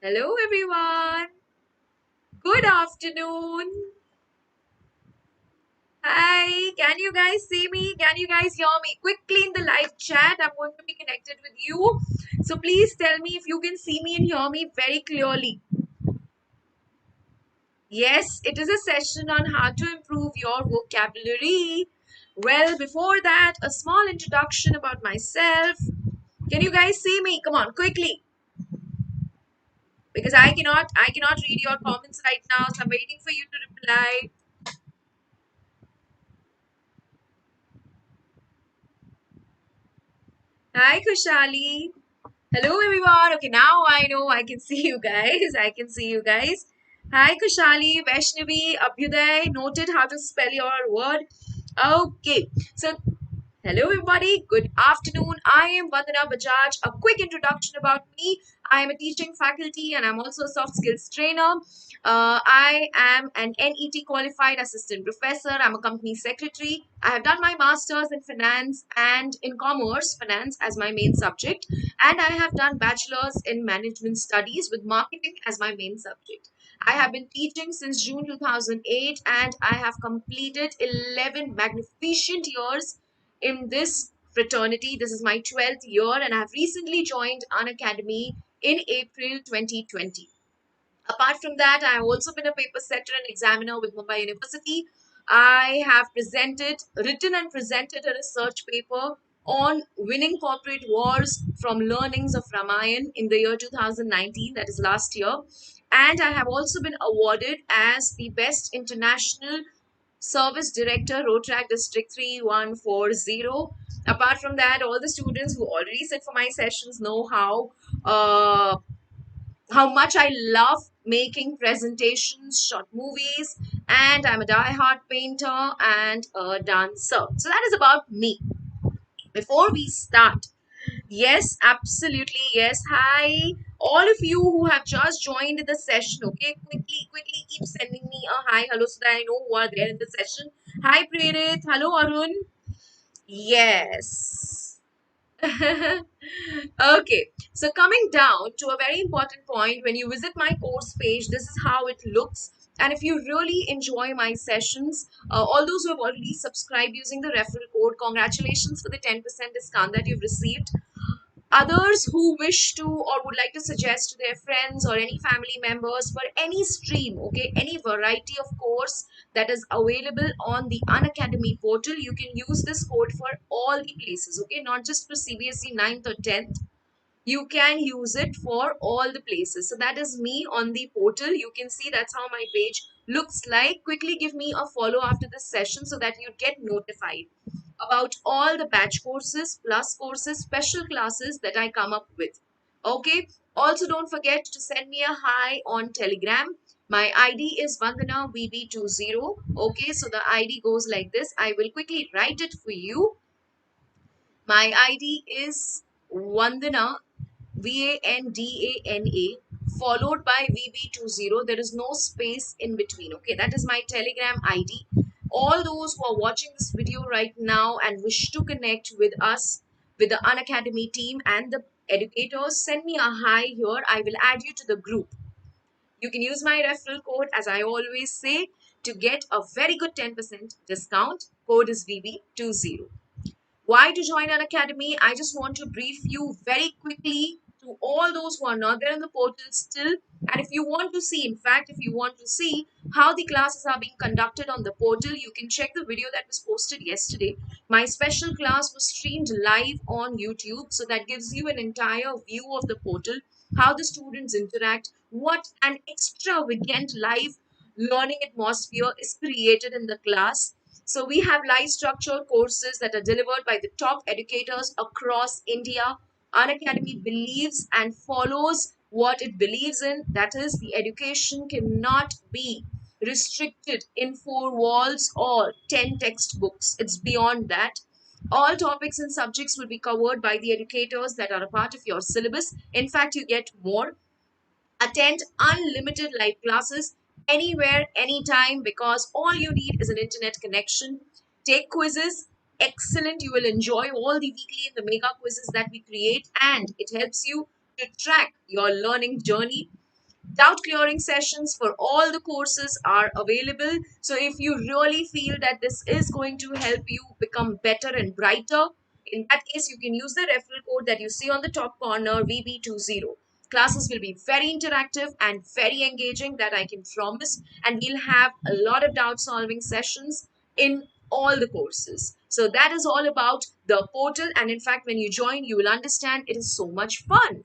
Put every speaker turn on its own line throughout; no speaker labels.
Hello everyone. Good afternoon. Hi. Can you guys see me? Can you guys hear me? Quickly in the live chat, I'm going to be connected with you. So please tell me if you can see me and hear me very clearly. Yes, it is a session on how to improve your vocabulary. Well, before that, a small introduction about myself. Can you guys see me? Come on, quickly. Because I cannot read your comments right now, so I'm waiting for you to reply. Hi, Kushali. Hello, everyone. Okay, now I know I can see you guys. I can see you guys. Hi, Kushali, Vaishnavi, Abhyuday. Noted how to spell your word. Okay, so hello, everybody. Good afternoon. I am Vandana Bajaj. A quick introduction about me. I am a teaching faculty and I'm also a soft skills trainer. I am an NET qualified assistant professor. I'm a company secretary. I have done my master's in finance and in commerce, finance as my main subject. And I have done bachelor's in management studies with marketing as my main subject. I have been teaching since June 2008 and I have completed 11 magnificent years in this fraternity. This is my 12th year, and I have recently joined Unacademy in April 2020. Apart from that, I have also been a paper setter and examiner with Mumbai University. I have written and presented a research paper on winning corporate wars from learnings of Ramayan in the year 2019, that is last year. And I have also been awarded as the best international Service Director, Rotrack District 3140. Apart from that, all the students who already sit for my sessions know how much I love making presentations, short movies, and I'm a die-hard painter and a dancer. So that is about me. Before we start, yes, absolutely. Yes. Hi, all of you who have just joined the session. Okay, quickly keep sending me a hi, hello, so that I know who are there in the session. Hi, Prerit. Hello, Arun. Yes. Okay, so coming down to a very important point, when you visit my course page, this is how it looks. And if you really enjoy my sessions, all those who have already subscribed using the referral code, congratulations for the 10% discount that you've received. Others who wish to or would like to suggest to their friends or any family members for any stream, okay, any variety of course that is available on the Unacademy portal, you can use this code for all the places, okay, not just for CBSE 9th or 10th. You can use it for all the places. So that is me on the portal. You can see that's how my page looks like. Quickly give me a follow after this session so that you get notified about all the batch courses, plus courses, special classes that I come up with. Okay. Also, don't forget to send me a hi on Telegram. My ID is Vandana VB20. Okay. So the ID goes like this. I will quickly write it for you. My ID is Vandana VANDANA followed by VB20. There is no space in between. Okay, that is my Telegram ID. All those who are watching this video right now and wish to connect with us, with the Unacademy team and the educators, send me a hi here. I will add you to the group. You can use my referral code, as I always say, to get a very good 10% discount. Code is VB20. Why to join an academy? I just want to brief you very quickly to all those who are not there in the portal still. And if you want to see, in fact, if you want to see how the classes are being conducted on the portal, you can check the video that was posted yesterday. My special class was streamed live on YouTube. So that gives you an entire view of the portal, how the students interact, what an extravagant live learning atmosphere is created in the class. So we have live structured courses that are delivered by the top educators across India. Unacademy believes and follows what it believes in. That is, the education cannot be restricted in four walls or 10 textbooks. It's beyond that. All topics and subjects will be covered by the educators that are a part of your syllabus. In fact, you get more. Attend unlimited live classes anywhere, anytime, because all you need is an internet connection. Take quizzes. Excellent. You will enjoy all the weekly and the mega quizzes that we create, and it helps you to track your learning journey. Doubt clearing sessions for all the courses are available. So if you really feel that this is going to help you become better and brighter, in that case, you can use the referral code that you see on the top corner, VB20. Classes will be very interactive and very engaging, that I can promise. And we'll have a lot of doubt solving sessions in all the courses. So that is all about the portal. And in fact, when you join, you will understand it is so much fun.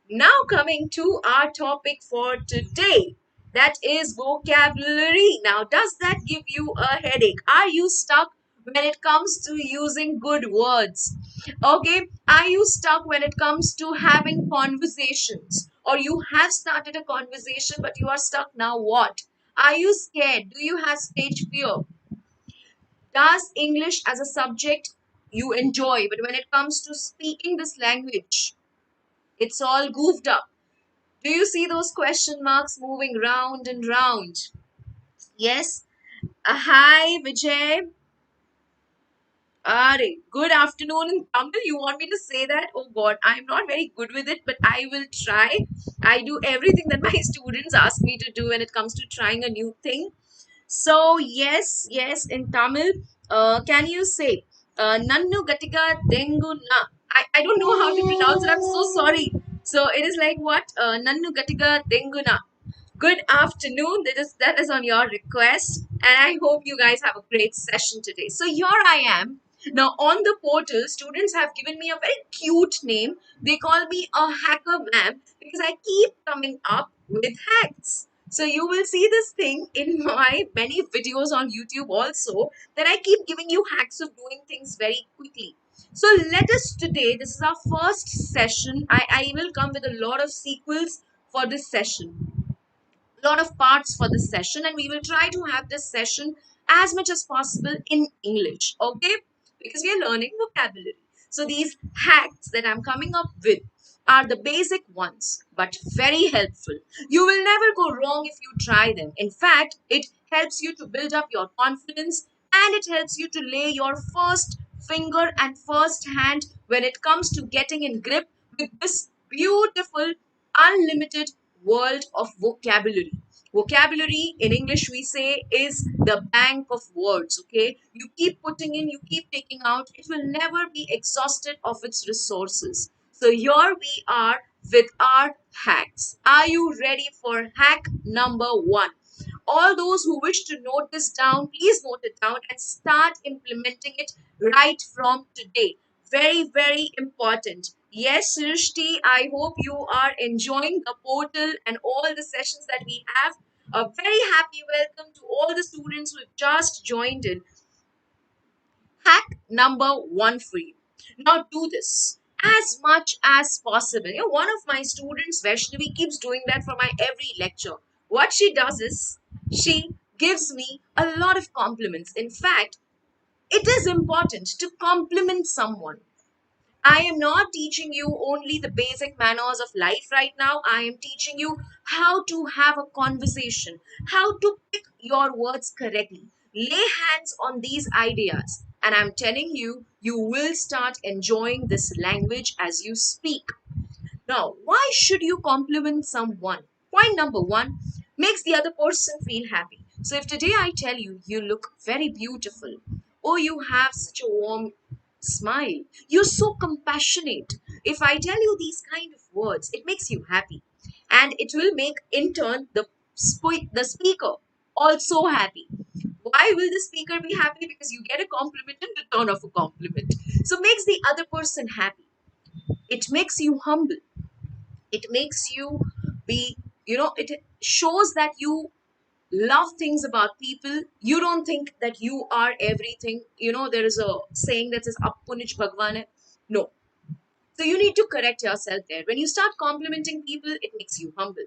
Now, coming to our topic for today, that is vocabulary. Now, does that give you a headache? Are you stuck when it comes to using good words? Okay, are you stuck when it comes to having conversations? Or you have started a conversation but you are stuck now? What? Are you scared? Do you have stage fear? Does English as a subject you enjoy, but when it comes to speaking this language, it's all goofed up? Do you see those question marks moving round and round? Yes. Hi, Vijay. Are good afternoon in Tamil. You want me to say that? Oh God, I'm not very good with it, but I will try. I do everything that my students ask me to do when it comes to trying a new thing. So yes, in Tamil, can you say Nannu Gatiga Dengu Na? I don't know how to pronounce it. I'm so sorry. So it is like what? Nannu Gatiga Dengu Na. Good afternoon. That is on your request, and I hope you guys have a great session today. So here I am. Now on the portal, students have given me a very cute name. They call me a hacker ma'am because I keep coming up with hacks. So you will see this thing in my many videos on YouTube also, that I keep giving you hacks of doing things very quickly. So let us today, this is our first session. I will come with a lot of sequels for this session, lot of parts for this session, and we will try to have this session as much as possible in English, okay? Because we are learning vocabulary. So these hacks that I'm coming up with are the basic ones, but very helpful. You will never go wrong if you try them. In fact, it helps you to build up your confidence, and it helps you to lay your first finger and first hand when it comes to getting in grip with this beautiful unlimited world of vocabulary. Vocabulary in English, we say, is the bank of words. Okay, you keep putting in, you keep taking out, it will never be exhausted of its resources. So here we are with our hacks. Are you ready for hack number one? All those who wish to note this down, please note it down and start implementing it right from today. Very, very important. Yes, Srishti, I hope you are enjoying the portal and all the sessions that we have. A very happy welcome to all the students who have just joined in. Hack number one for you. Now do this as much as possible. You know, one of my students, Vaishnavi, keeps doing that for my every lecture. What she does is she gives me a lot of compliments. In fact, it is important to compliment someone. I am not teaching you only the basic manners of life right now. I am teaching you how to have a conversation, how to pick your words correctly. Lay hands on these ideas, and I'm telling you, you will start enjoying this language as you speak. Now, why should you compliment someone? Point number one, makes the other person feel happy. So, if today I tell you, you look very beautiful, or you have such a warm smile, you're so compassionate. If I tell you these kind of words, it makes you happy. And it will make, in turn, the speaker also happy. Why will the speaker be happy? Because you get a compliment in return of a compliment. So, makes the other person happy. It makes you humble. It makes you be, it shows that you love things about people. You don't think that you are everything. There is a saying that says appunich bhagwan hai. No. So you need to correct yourself there. When you start complimenting people, it makes you humble,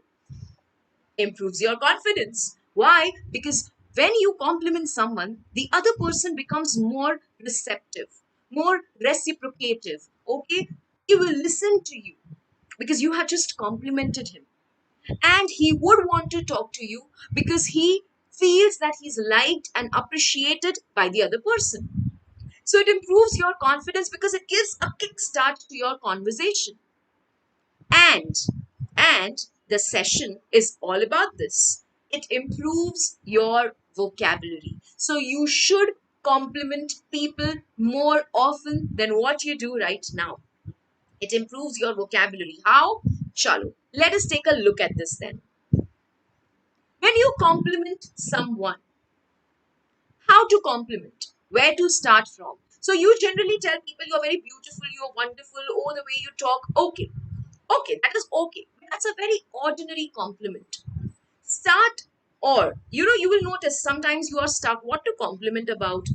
improves your confidence. Why? Because when you compliment someone, the other person becomes more receptive, more reciprocative. Okay, he will listen to you because you have just complimented him, and he would want to talk to you because he feels that he's liked and appreciated by the other person. So it improves your confidence because it gives a kickstart to your conversation. And The session is all about this. It improves your vocabulary. So you should compliment people more often than what you do right now. It improves your vocabulary. How? Chalo. Let us take a look at this then. When you compliment someone, how to compliment? Where to start from? So you generally tell people you're very beautiful, you're wonderful, oh, the way you talk. Okay. Okay, that is okay. That's a very ordinary compliment. Start, or you will notice sometimes you are stuck. What to compliment about?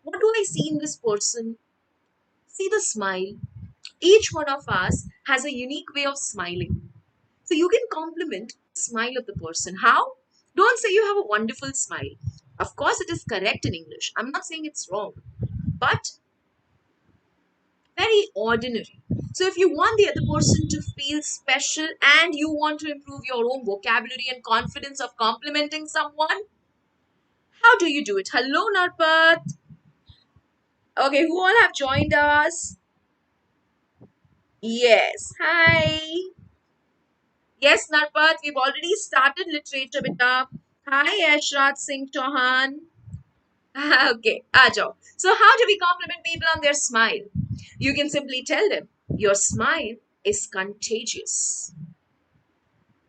What do I see in this person? See the smile. Each one of us has a unique way of smiling. So you can compliment the smile of the person. How? Don't say you have a wonderful smile. Of course, it is correct in English. I'm not saying it's wrong, but very ordinary. So if you want the other person to feel special and you want to improve your own vocabulary and confidence of complimenting someone, how do you do it? Hello, Narpat. Okay, who all have joined us? Yes. Hi. Yes, Narpat, we've already started literature, beta. Hi, Ashrat Singh Chauhan. Okay, Ajo. So how do we compliment people on their smile? You can simply tell them, your smile is contagious.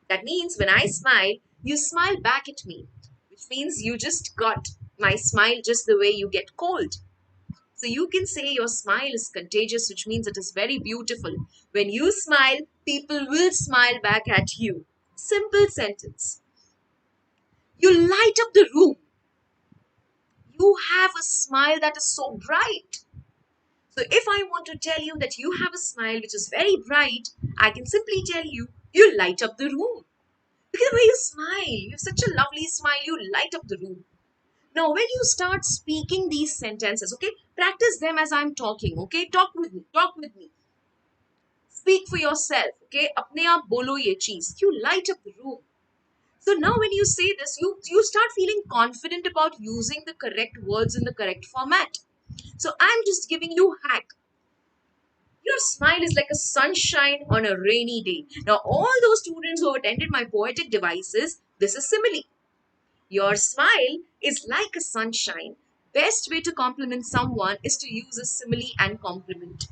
That means when I smile, you smile back at me, which means you just got my smile just the way you get cold. So you can say your smile is contagious, which means it is very beautiful. When you smile, people will smile back at you. Simple sentence. You light up the room. You have a smile that is so bright. So if I want to tell you that you have a smile which is very bright, I can simply tell you, you light up the room. Look at the way you smile. You have such a lovely smile. You light up the room. Now, when you start speaking these sentences, okay, practice them as I'm talking, okay? Talk with me. Talk with me. Speak for yourself, okay? Apne aap bolo ye cheez. You light up the room. So now when you say this, you start feeling confident about using the correct words in the correct format. So I'm just giving you hack. Your smile is like a sunshine on a rainy day. Now, all those students who attended my poetic devices, this is simile. Your smile is like a sunshine. Best way to compliment someone is to use a simile and compliment.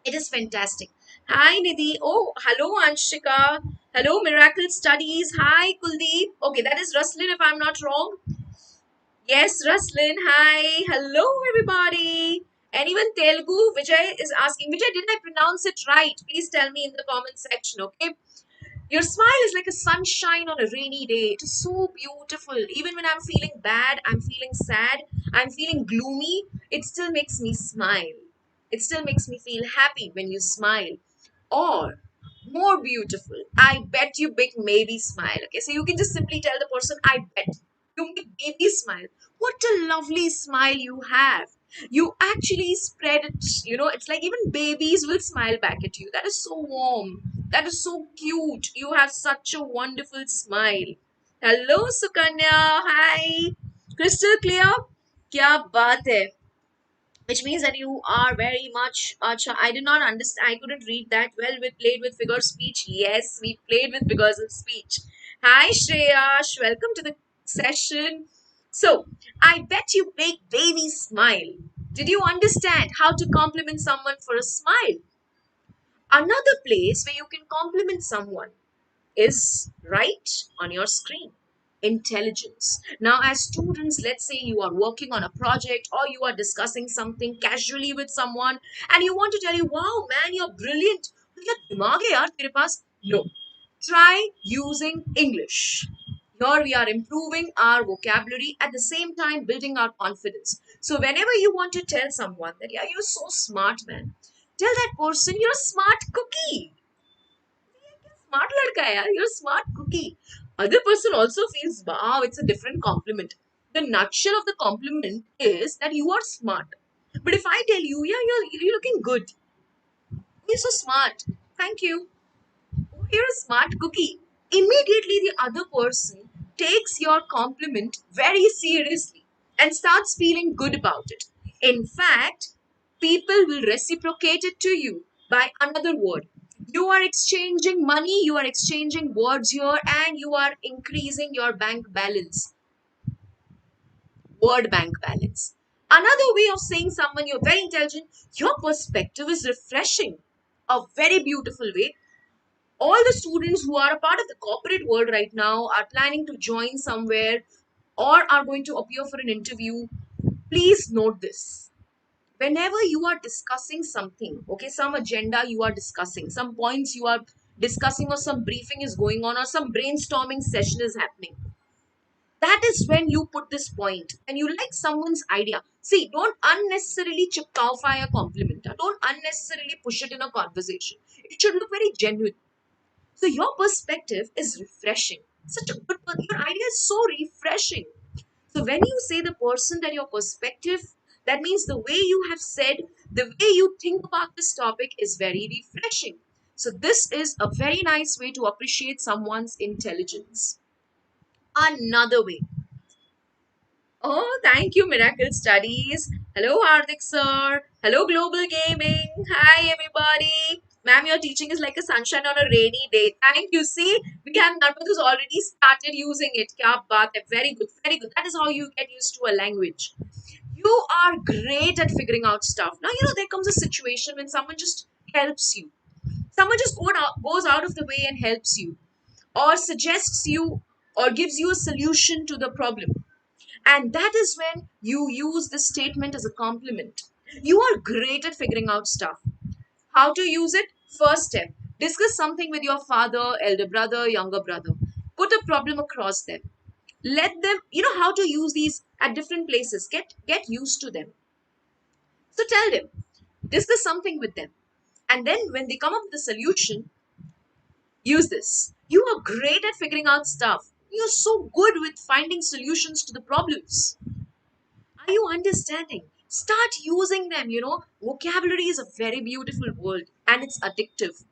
It is fantastic. Hi, Nidhi. Oh, hello, Anshika. Hello, Miracle Studies. Hi, Kuldeep. Okay, that is Ruslin if I'm not wrong. Yes, Ruslin. Hi. Hello, everybody. Anyone Telugu? Vijay is asking. Vijay, did I pronounce it right? Please tell me in the comment section, okay? Your smile is like a sunshine on a rainy day. It is so beautiful. Even when I'm feeling bad, I'm feeling sad, I'm feeling gloomy, it still makes me smile. It still makes me feel happy when you smile. Or more beautiful, I bet you big maybe smile. Okay, so you can just simply tell the person, I bet you make baby smile. What a lovely smile you have. You actually spread it, it's like even babies will smile back at you. That is so warm. That is so cute. You have such a wonderful smile. Hello, Sukanya. Hi. Crystal clear? Kya baat hai? Which means that you are very much I did not understand, I couldn't read that well. We played with figure speech. Yes, we played with figures of speech. Hi, Shreyash, welcome to the session. So I bet you make baby smile. Did you understand how to compliment someone for a smile? Another place where you can compliment someone is right on your screen. Intelligence. Now, as students, let's say you are working on a project or you are discussing something casually with someone and you want to tell you, wow, man, you're brilliant. क्या दिमाग है यार तेरे पास? No. Try using English. Here we are improving our vocabulary at the same time building our confidence. So whenever you want to tell someone that, yeah, you're so smart, man, tell that person you're a smart cookie. Smart ladka hai yaar, you're a smart cookie. Other person also feels, wow, it's a different compliment. The nutshell of the compliment is that you are smart. But if I tell you, yeah, you're looking good. You're so smart. Thank you. Oh, you're a smart cookie. Immediately the other person takes your compliment very seriously and starts feeling good about it. In fact, people will reciprocate it to you by another word. You are exchanging money, you are exchanging words here, and you are increasing your bank balance, word bank balance. Another way of saying someone you're very intelligent, your perspective is refreshing. A very beautiful way. All the students who are a part of the corporate world right now are planning to join somewhere or are going to appear for an interview. Please note this. Whenever you are discussing something, okay, some agenda you are discussing, some points you are discussing, or some briefing is going on, or some brainstorming session is happening, that is when you put this point and you like someone's idea. See, don't unnecessarily chipkowfy a compliment. Don't unnecessarily push it in a conversation. It should look very genuine. So your perspective is refreshing. Such a good one. Your idea is so refreshing. So when you say the person that your perspective, that means the way you have said, the way you think about this topic is very refreshing. So this is a very nice way to appreciate someone's intelligence. Another way. Oh, thank you, Miracle Studies. Hello, Hardik sir. Hello, Global Gaming. Hi, everybody. Ma'am, your teaching is like a sunshine on a rainy day. Thank you. See, we have Narmad who's already started using it. Kya baat hai. Very good, very good. That is how you get used to a language. You are great at figuring out stuff. Now, there comes a situation when someone just helps you. Someone just goes out of the way and helps you, or suggests you, or gives you a solution to the problem. And that is when you use this statement as a compliment. You are great at figuring out stuff. How to use it? First step, discuss something with your father, elder brother, younger brother. Put a problem across them. Let them, how to use these at different places. Get used to them. So tell them, discuss something with them. And then when they come up with a solution, use this. You are great at figuring out stuff. You're so good with finding solutions to the problems. Are you understanding? Start using them. Vocabulary is a very beautiful word and it's addictive.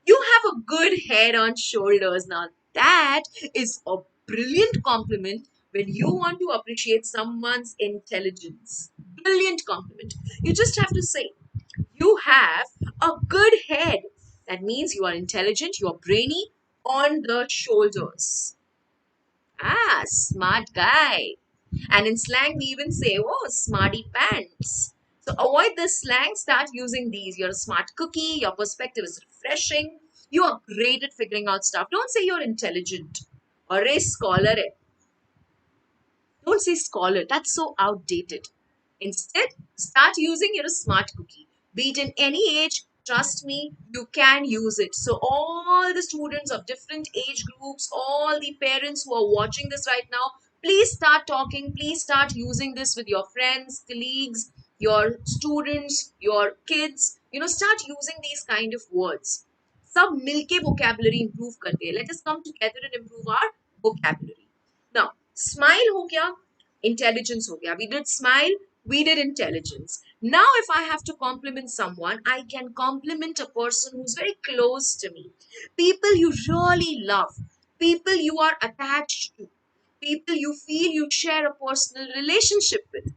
You have a good head on shoulders. Now, that is a brilliant compliment when you want to appreciate someone's intelligence. Brilliant compliment. You just have to say, you have a good head. That means you are intelligent, you are brainy on the shoulders. Ah, smart guy. And in slang, we even say, oh, smarty pants. So avoid the slang, start using these. You're a smart cookie, your perspective is refreshing, you are great at figuring out stuff. Don't say you're intelligent or a scholar. Don't say scholar, that's so outdated. Instead, start using you're a smart cookie. Be it in any age, trust me, you can use it. So, all the students of different age groups, all the parents who are watching this right now, please start talking, please start using this with your friends, colleagues, your students, your kids. Start using these kind of words. सब मिलके vocabulary improve करते हैं. Let us come together and improve our vocabulary. Now, smile हो गया, intelligence हो गया. We did smile, we did intelligence. Now, if I have to compliment someone, I can compliment a person who's very close to me. People you really love, people you are attached to, people you feel you share a personal relationship with.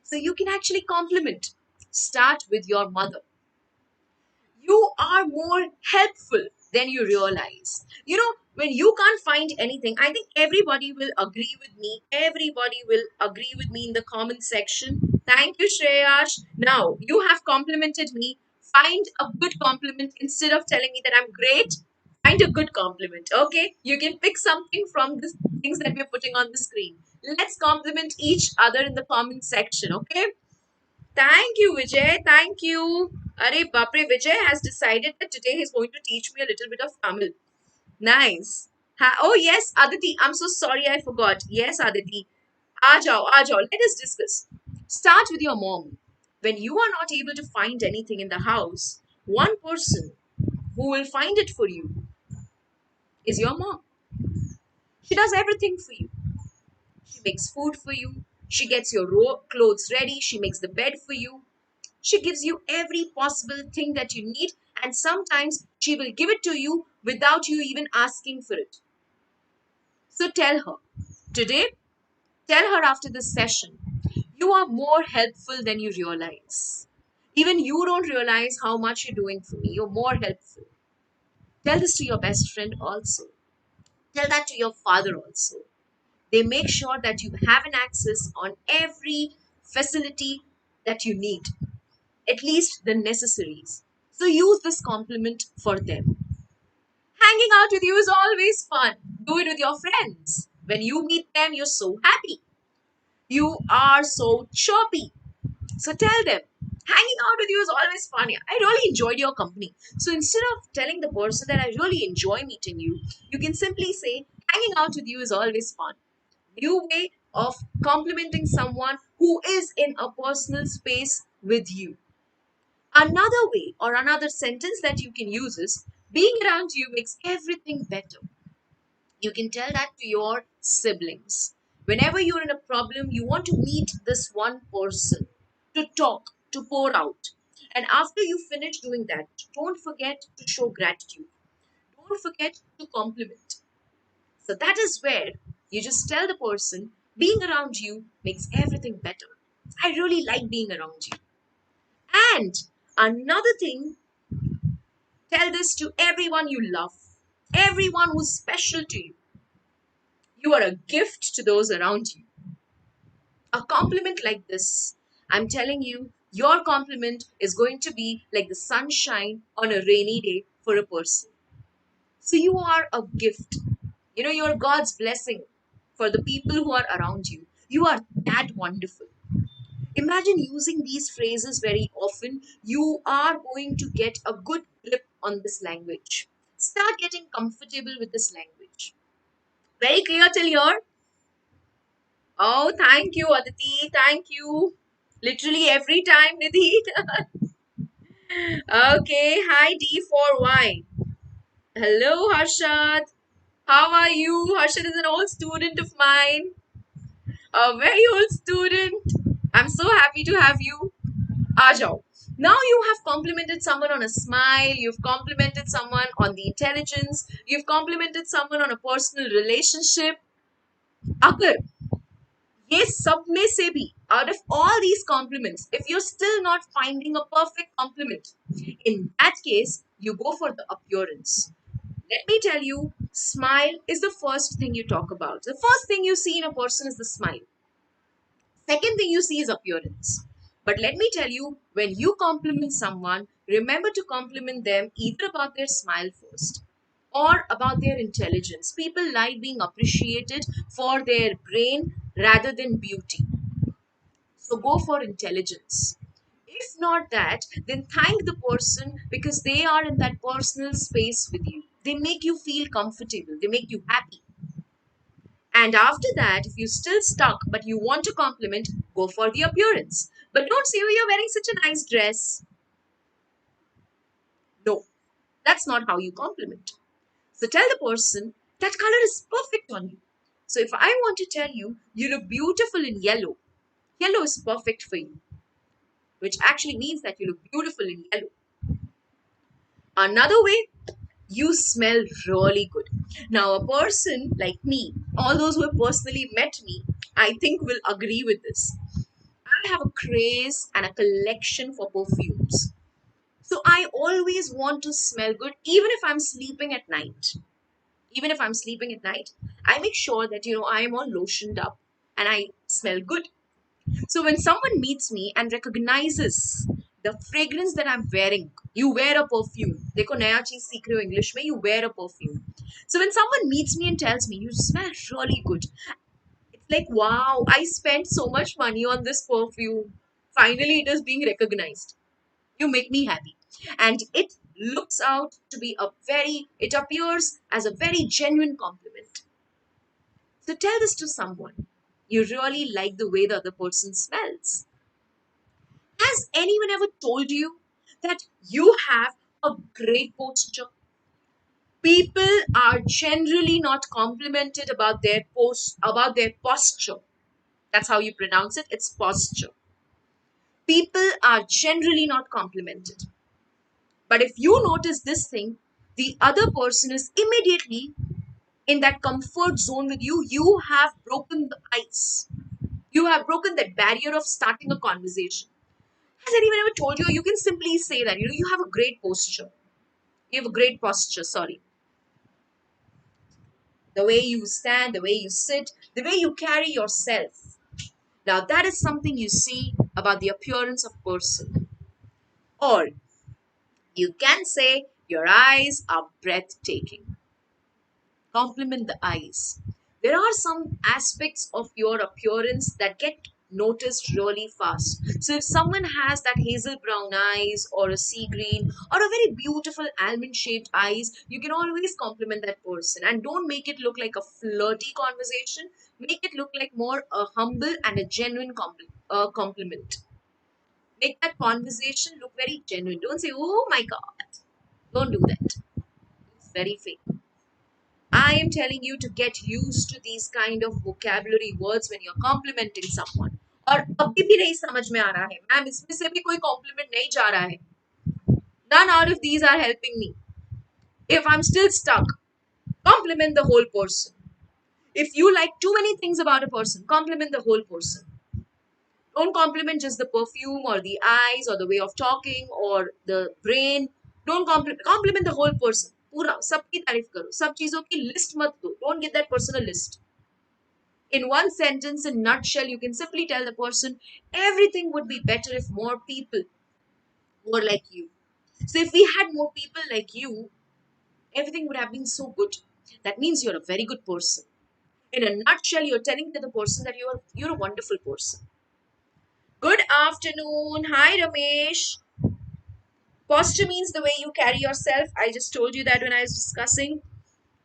So you can actually compliment. Start with your mother. You are more helpful than you realize. When you can't find anything, I think everybody will agree with me. Everybody will agree with me in the comment section. Thank you, Shreyash. Now, you have complimented me. Find a good compliment instead of telling me that I'm great. Find a good compliment, okay? You can pick something from the things that we're putting on the screen. Let's compliment each other in the comment section, okay? Thank you, Vijay. Thank you. Are Bapre, Vijay has decided that today he's going to teach me a little bit of Tamil. Nice. Oh, yes, Aditi. I'm so sorry I forgot. Yes, Aditi. Ajao, ajao. Let us discuss. Start with your mom. When you are not able to find anything in the house, one person who will find it for you is your mom. She does everything for you. She makes food for you. She gets your clothes ready. She makes the bed for you. She gives you every possible thing that you need, and sometimes she will give it to you without you even asking for it. So tell her today, tell her after this session, you are more helpful than you realize. Even you don't realize how much you're doing for me. You're more helpful. Tell this to your best friend also. Tell that to your father also. They make sure that you have an access on every facility that you need, at least the necessaries. So use this compliment for them. Hanging out with you is always fun. Do it with your friends. When you meet them, you're so happy. You are so chirpy. So tell them, hanging out with you is always fun. I really enjoyed your company. So instead of telling the person that I really enjoy meeting you, you can simply say, hanging out with you is always fun. New way of complimenting someone who is in a personal space with you. Another way or another sentence that you can use is, being around you makes everything better. You can tell that to your siblings. Whenever you're in a problem, you want to meet this one person to talk, to pour out. And after you finish doing that, don't forget to show gratitude. Don't forget to compliment. So that is where you just tell the person, being around you makes everything better. I really like being around you. And another thing, tell this to everyone you love, everyone who's special to you. You are a gift to those around you. A compliment like this, I'm telling you, your compliment is going to be like the sunshine on a rainy day for a person. So you are a gift. You're God's blessing for the people who are around you. You are that wonderful. Imagine using these phrases very often. You are going to get a good grip on this language. Start getting comfortable with this language. Very clear till here? Oh, thank you, Aditi. Thank you. Literally every time, Nidhi. Okay, hi D4Y. Hello, Harshad. How are you? Harshad is an old student of mine, a very old student. I'm so happy to have you. Ajao. Now you have complimented someone on a smile, you've complimented someone on the intelligence, you've complimented someone on a personal relationship. अगर ये सब में से भी, out of all these compliments, if you're still not finding a perfect compliment, in that case you go for the appearance. Let me tell you, smile is the first thing you talk about. The first thing you see in a person is the smile. Second thing you see is appearance. But let me tell you, when you compliment someone, remember to compliment them either about their smile first or about their intelligence. People like being appreciated for their brain rather than beauty. So go for intelligence. If not that, then thank the person because they are in that personal space with you. They make you feel comfortable, they make you happy. And after that, if you're still stuck but you want to compliment, go for the appearance. But don't say, oh, you're wearing such a nice dress. No, that's not how you compliment. So tell the person, that color is perfect on you. So if I want to tell you, you look beautiful in yellow, yellow is perfect for you, which actually means that you look beautiful in yellow. Another way, you smell really good. Now, a person like me, all those who have personally met me, I think will agree with this. I have a craze and a collection for perfumes. So I always want to smell good, even if I'm sleeping at night. Even if I'm sleeping at night, I make sure that, I am all lotioned up and I smell good. So when someone meets me and recognizes the fragrance that I'm wearing, you wear a perfume. देखो नया चीज सीख रहे हो English में, you wear a perfume. So when someone meets me and tells me you smell really good, it's like wow, I spent so much money on this perfume. Finally, it is being recognized. You make me happy, and it looks out to be it appears as a very genuine compliment. So tell this to someone. You really like the way the other person smells. Has anyone ever told you that you have a great posture? People are generally not complimented about about their posture. That's how you pronounce it. It's posture. People are generally not complimented. But if you notice this thing, the other person is immediately in that comfort zone with you. You have broken the ice. You have broken that barrier of starting a conversation. Has anyone ever told you? You can simply say that, you have a great posture. You have a great posture, sorry. The way you stand, the way you sit, the way you carry yourself. Now, that is something you see about the appearance of person. Or you can say your eyes are breathtaking. Compliment the eyes. There are some aspects of your appearance that get noticed really fast. So if someone has that hazel brown eyes or a sea green or a very beautiful almond shaped eyes, you can always compliment that person, and don't make it look like a flirty conversation. Make it look like more a humble and a genuine compliment. Make that conversation look very genuine. Don't say, "Oh my God." Don't do that. It's very fake. I am telling you to get used to these kind of vocabulary words when you're complimenting someone. और अभी भी नहीं समझ में आ रहा है ma'am, इसमें से भी कोई कॉम्प्लीमेंट नहीं जा रहा है. None out of these are helping me. If I'm still stuck, compliment the whole person. If you like too many things about a person, compliment the whole person. Don't compliment just the perfume or the eyes or the way of talking or the brain. Don't compliment the whole person. पूरा सबकी तारीफ करो. सब चीजों की list मत दो. Don't give that person a list. In one sentence, in nutshell, you can simply tell the person everything would be better if more people were like you. So if we had more people like you, everything would have been so good. That means you're a very good person. In a nutshell, you're telling to the person that you're a wonderful person. Good afternoon. Hi, Ramesh. Posture means the way you carry yourself. I just told you that when I was discussing.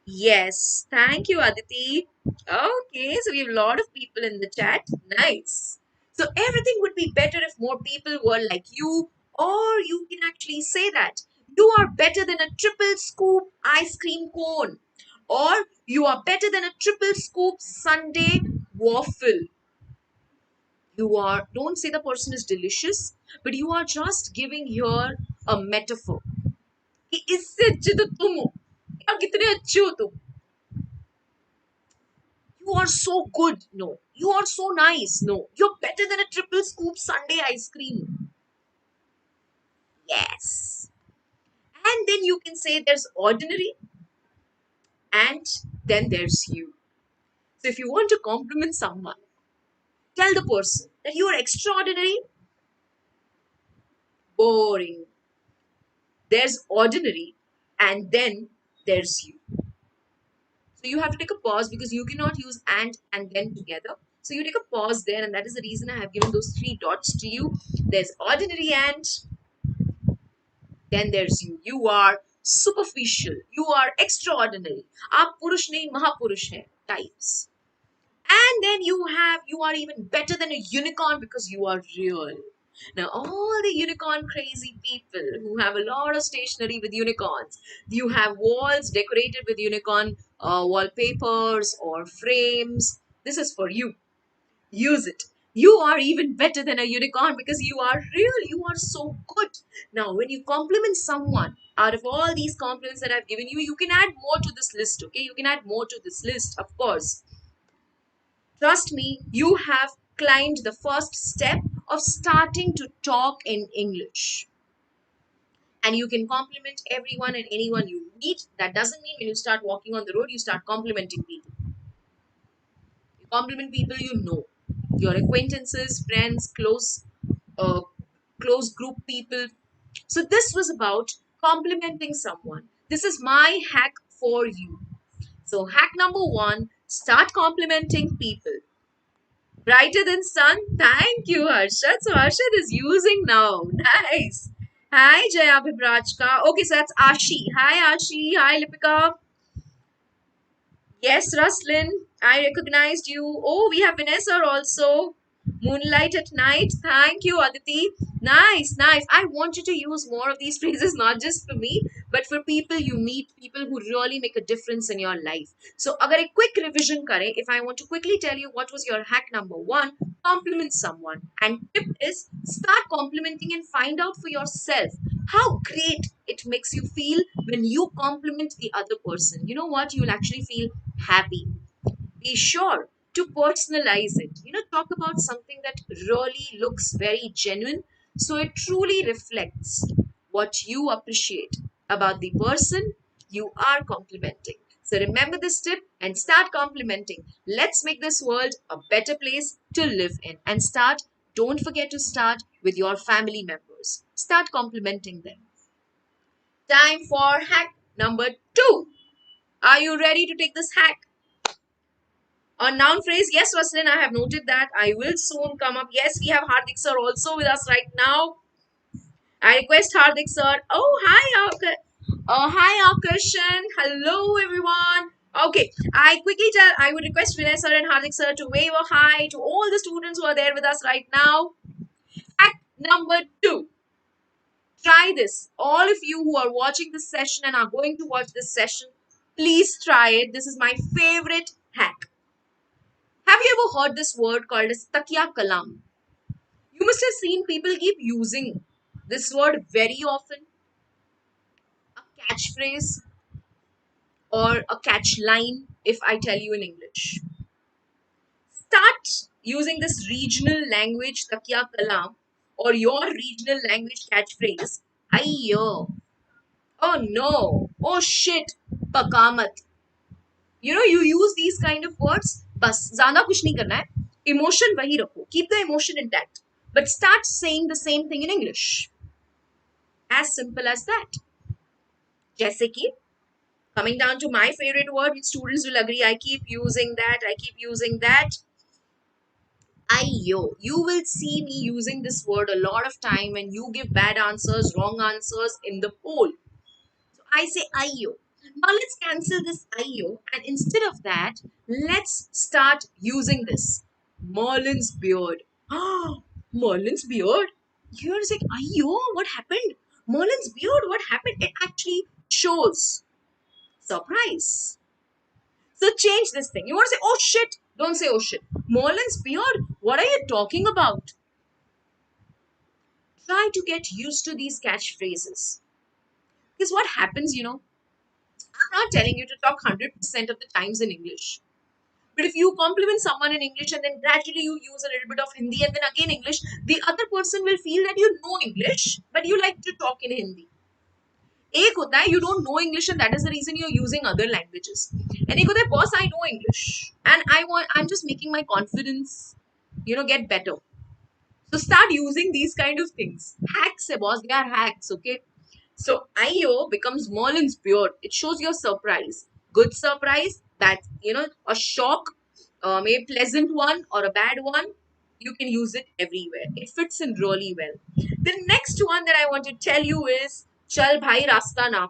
Yes. Thank you, Aditi. Okay, so we have a lot of people in the chat. Nice. So everything would be better if more people were like you, or you can actually say that you are better than a triple scoop ice cream cone, or you are better than a triple scoop sundae waffle. You are, don't say the person is delicious, but you are just giving here a metaphor कि इससे अच्छे तो तुम हो या कितने अच्छे हो तुम. You are so good. No. You are so nice. No. You're better than a triple scoop Sunday ice cream. Yes. And then you can say there's ordinary and then there's you. So if you want to compliment someone, tell the person that you are extraordinary, boring. There's ordinary and then there's you. So you have to take a pause because you cannot use and then together. So you take a pause there, and that is the reason I have given those three dots to you. There's ordinary and then there's you. You are superficial. You are extraordinary. आप पुरुष नहीं महापुरुष हैं types. And then you are even better than a unicorn because you are real. Now all the unicorn crazy people who have a lot of stationery with unicorns, you have walls decorated with unicorn wallpapers or frames. This is for you. Use it. You are even better than a unicorn because you are real. You are so good. Now, when you compliment someone, out of all these compliments that I've given you, you can add more to this list, okay? You can add more to this list, of course. Trust me, you have climbed the first step of starting to talk in English. And you can compliment everyone and anyone you meet. That doesn't mean when you start walking on the road, you start complimenting people. You compliment people you know, your acquaintances, friends, uh, close group people. So this was about complimenting someone. This is my hack for you. So hack number one: start complimenting people. Brighter than sun. Thank you, Harshad. So Harshad is using now. Nice. Hi, Jaya Bhibrajka. Okay, so that's Ashi. Hi, Ashi. Hi, Lipika. Yes, Ruslin, I recognized you. Oh, we have Vanessa also. Moonlight at night. Thank you, Aditi. Nice, nice. I want you to use more of these phrases, not just for me, but for people you meet, people who really make a difference in your life. So, agar a quick revision kare, if I want to quickly tell you what was your hack number one, compliment someone. And tip is start complimenting and find out for yourself how great it makes you feel when you compliment the other person. You know what? You'll actually feel happy. Be sure to personalize it. Talk about something that really looks very genuine. So it truly reflects what you appreciate about the person you are complimenting. So remember this tip and start complimenting. Let's make this world a better place to live in. And don't forget to start with your family members. Start complimenting them. Time for hack number 2. Are you ready to take this hack? A noun phrase, yes, Vaslin, I have noted that. I will soon come up. Yes, we have Hardik sir also with us right now. I request Hardik sir. Oh, hi, hi, Akarshan. Hello, everyone. Okay, I would request Vinay sir and Hardik sir to wave a hi to all the students who are there with us right now. Fact number 2. Try this. All of you who are watching this session and are going to watch this session, please try it. This is my favorite hack. Have you ever heard this word called as takya kalam? You must have seen people keep using this word very often. A catchphrase or a catch line, if I tell you in English. Start using this regional language takya kalam or your regional language catchphrase. Ayyo. Oh no. Oh shit. Pakamat. You use these kind of words. बस ज़्यादा कुछ नहीं करना है. Emotion वही रखो. Keep the emotion intact. But start saying the same thing in English. As simple as that. जैसे कि, coming down to my favorite word, which students will agree, I keep using that. Ayyo. You will see me using this word a lot of time when you give bad answers, wrong answers in the poll. So I say ayyo. Now let's cancel this ayyo and instead of that, let's start using this. Merlin's beard. Ah, Merlin's beard? You're like, ayyo, what happened? Merlin's beard, what happened? It actually shows surprise. So change this thing. You want to say, oh shit. Don't say, oh shit. Merlin's beard? What are you talking about? Try to get used to these catchphrases. Because what happens, I'm not telling you to talk 100% of the times in English. But if you compliment someone in English and then gradually you use a little bit of Hindi and then again English, the other person will feel that you know English, but you like to talk in Hindi. एक होता है you don't know English and that is the reason you're using other languages. And एक होता है boss, I know English and I'm just making my confidence, get better. So start using these kind of things. Hacks, boss, they are hacks, okay? So IO becomes Merlin's beard. It shows your surprise. Good surprise, that, a shock, maybe pleasant one or a bad one. You can use it everywhere. It fits in really well. The next one that I want to tell you is Chal bhai rasta na.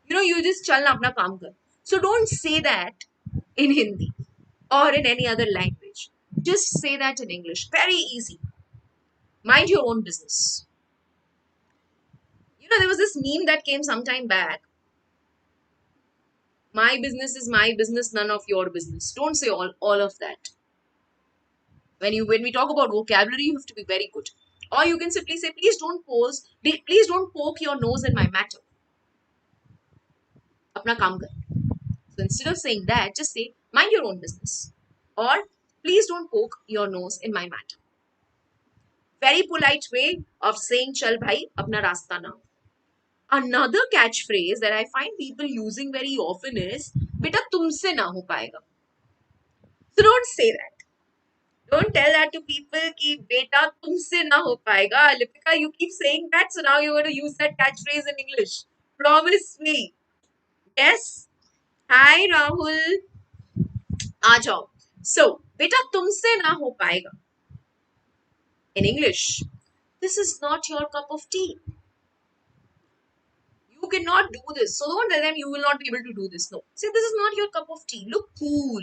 You just chal na apna kaam kar. So don't say that in Hindi or in any other language. Just say that in English. Very easy. Mind your own business. There was this meme that came some time back. My business is my business, none of your business. Don't say all of that. When we talk about vocabulary, you have to be very good. Or you can simply say, please don't poke your nose in my matter. Apna kaam kar. So instead of saying that, just say, mind your own business. Or please don't poke your nose in my matter. Very polite way of saying, chal bhai, apna rasta na. Another catchphrase that I find people using very often is, beta tumse na ho paega. So don't say that. Don't tell that to people ki beta tumse na ho paega. Lipika, you keep saying that, so now you're going to use that catchphrase in English. Promise me. Yes? Hi Rahul. Aa jao. So, beta tumse na ho paega. In English, this is not your cup of tea. You cannot do this. So don't tell them you will not be able to do this. No. Say this is not your cup of tea. Look cool.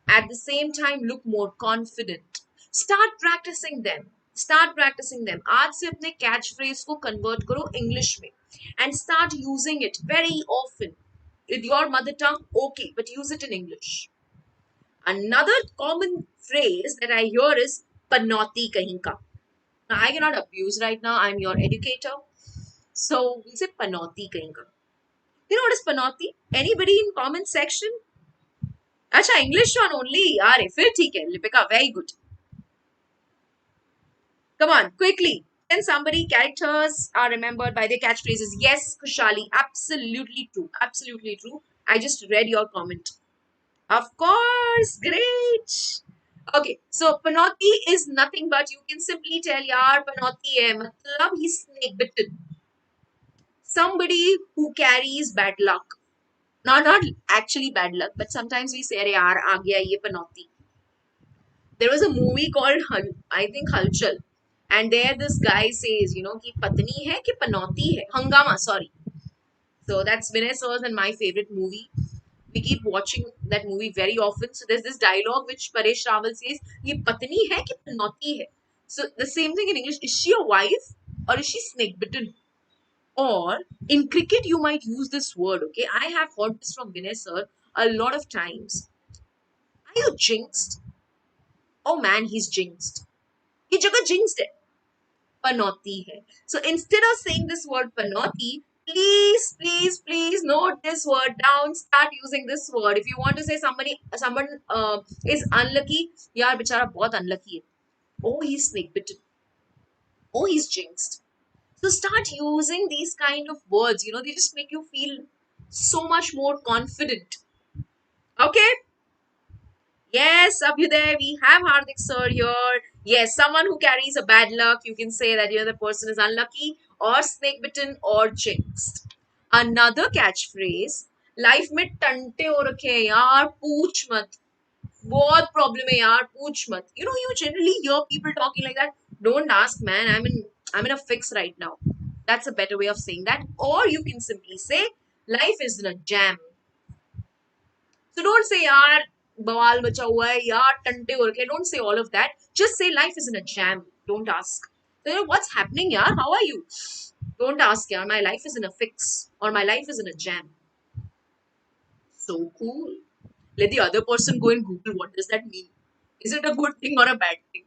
At the same time, look more confident. Start practicing them. आज से अपने catchphrase को convert करो English में. And start using it very often. With your mother tongue, okay, but use it in English. Another common phrase that I hear is panauti kahin ka. Now, I cannot abuse right now. I'm your educator. So, we say panauti kahin ka. You know what is panauti? Anybody in comment section? अच्छा English one only यार फिर ठीक है Lipika very good. Come on, quickly. Then somebody, characters are remembered by their catchphrases. Yes, Kushali, absolutely true. Absolutely true. I just read your comment. Of course, great. Okay, so panoti is nothing but you can simply tell yaar panoti hai. Matlab he's snake bitten. Somebody who carries bad luck. No, not actually bad luck, but sometimes we say yaar aa gaya ye panoti. There was a movie called I think Halchal, and there this guy says, ki patni hai ki panoti hai. Hangama, sorry. So that's Vinay Sir's and my favorite movie. We keep watching that movie very often. So there's this dialogue which Paresh Rawal says, "Ye patni hai ki panoti hai." So the same thing in English. Is she a wife or is she snake bitten? Or in cricket, you might use this word. Okay, I have heard this from Vinay Sir a lot of times. Are you jinxed? Oh man, he's jinxed. Ye jagah jinxed hai. Panoti hai. So instead of saying this word panoti, please, please, please note this word down. Start using this word. If you want to say someone is unlucky, yaar bichara bahut unlucky hai. Oh, he's snake bitten. Oh, he's jinxed. So start using these kind of words. They just make you feel so much more confident. Okay. Yes, Abhyuday, we have Hardik sir here. Yes, someone who carries a bad luck, you can say that the person is unlucky or snake bitten or jinxed. Another catchphrase, life में टंटे हो रखे हैं यार पूछ मत बहुत problem है यार पूछ मत. You generally hear people talking like that. Don't ask, man. I'm in a fix right now. That's a better way of saying that. Or you can simply say life is in a jam. So don't say yaar bawal macha hua hai, yaar tante ho rakhe. Don't say all of that. Just say life is in a jam. Don't ask. So, what's happening yaar? How are you? Don't ask yaar. My life is in a fix or my life is in a jam. So cool. Let the other person go and Google what does that mean. Is it a good thing or a bad thing?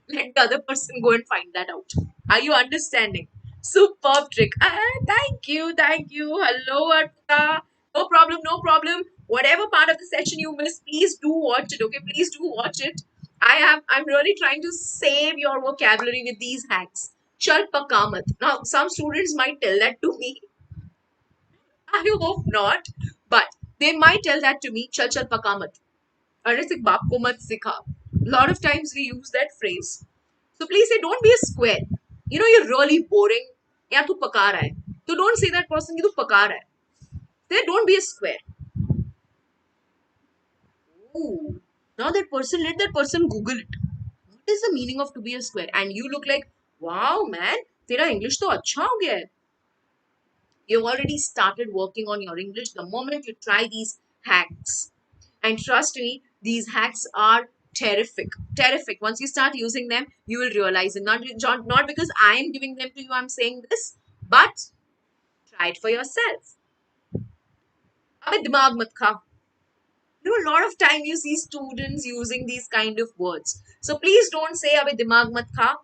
Let the other person go and find that out. Are you understanding? Superb trick. Thank you. Thank you. Hello, Arpita. No problem. No problem. Whatever part of the session you missed, please do watch it. Okay, please do watch it. I'm really trying to save your vocabulary with these hacks. Chal pakamat. Now, some students might tell that to me. I hope not. But they might tell that to me. Chal pakamat. अरे सिर्फ बाप को मत सिखा. Lot of times we use that phrase. So please say don't be a square. You're really boring. या तू पका रहा है. So don't say that person कि तू पका रहा है. Say don't be a square. Ooh. Now let that person Google it. What is the meaning of to be a square? And you look like, wow man, तेरा English तो अच्छा हो गया है. You've already started working on your English the moment you try these hacks. And trust me, these hacks are terrific. Terrific. Once you start using them, you will realize it. Not because I am giving them to you, I'm saying this, but try it for yourself. Abhi dimag mat kha. A lot of time you see students using these kind of words. So please don't say abhi dimag mat kha.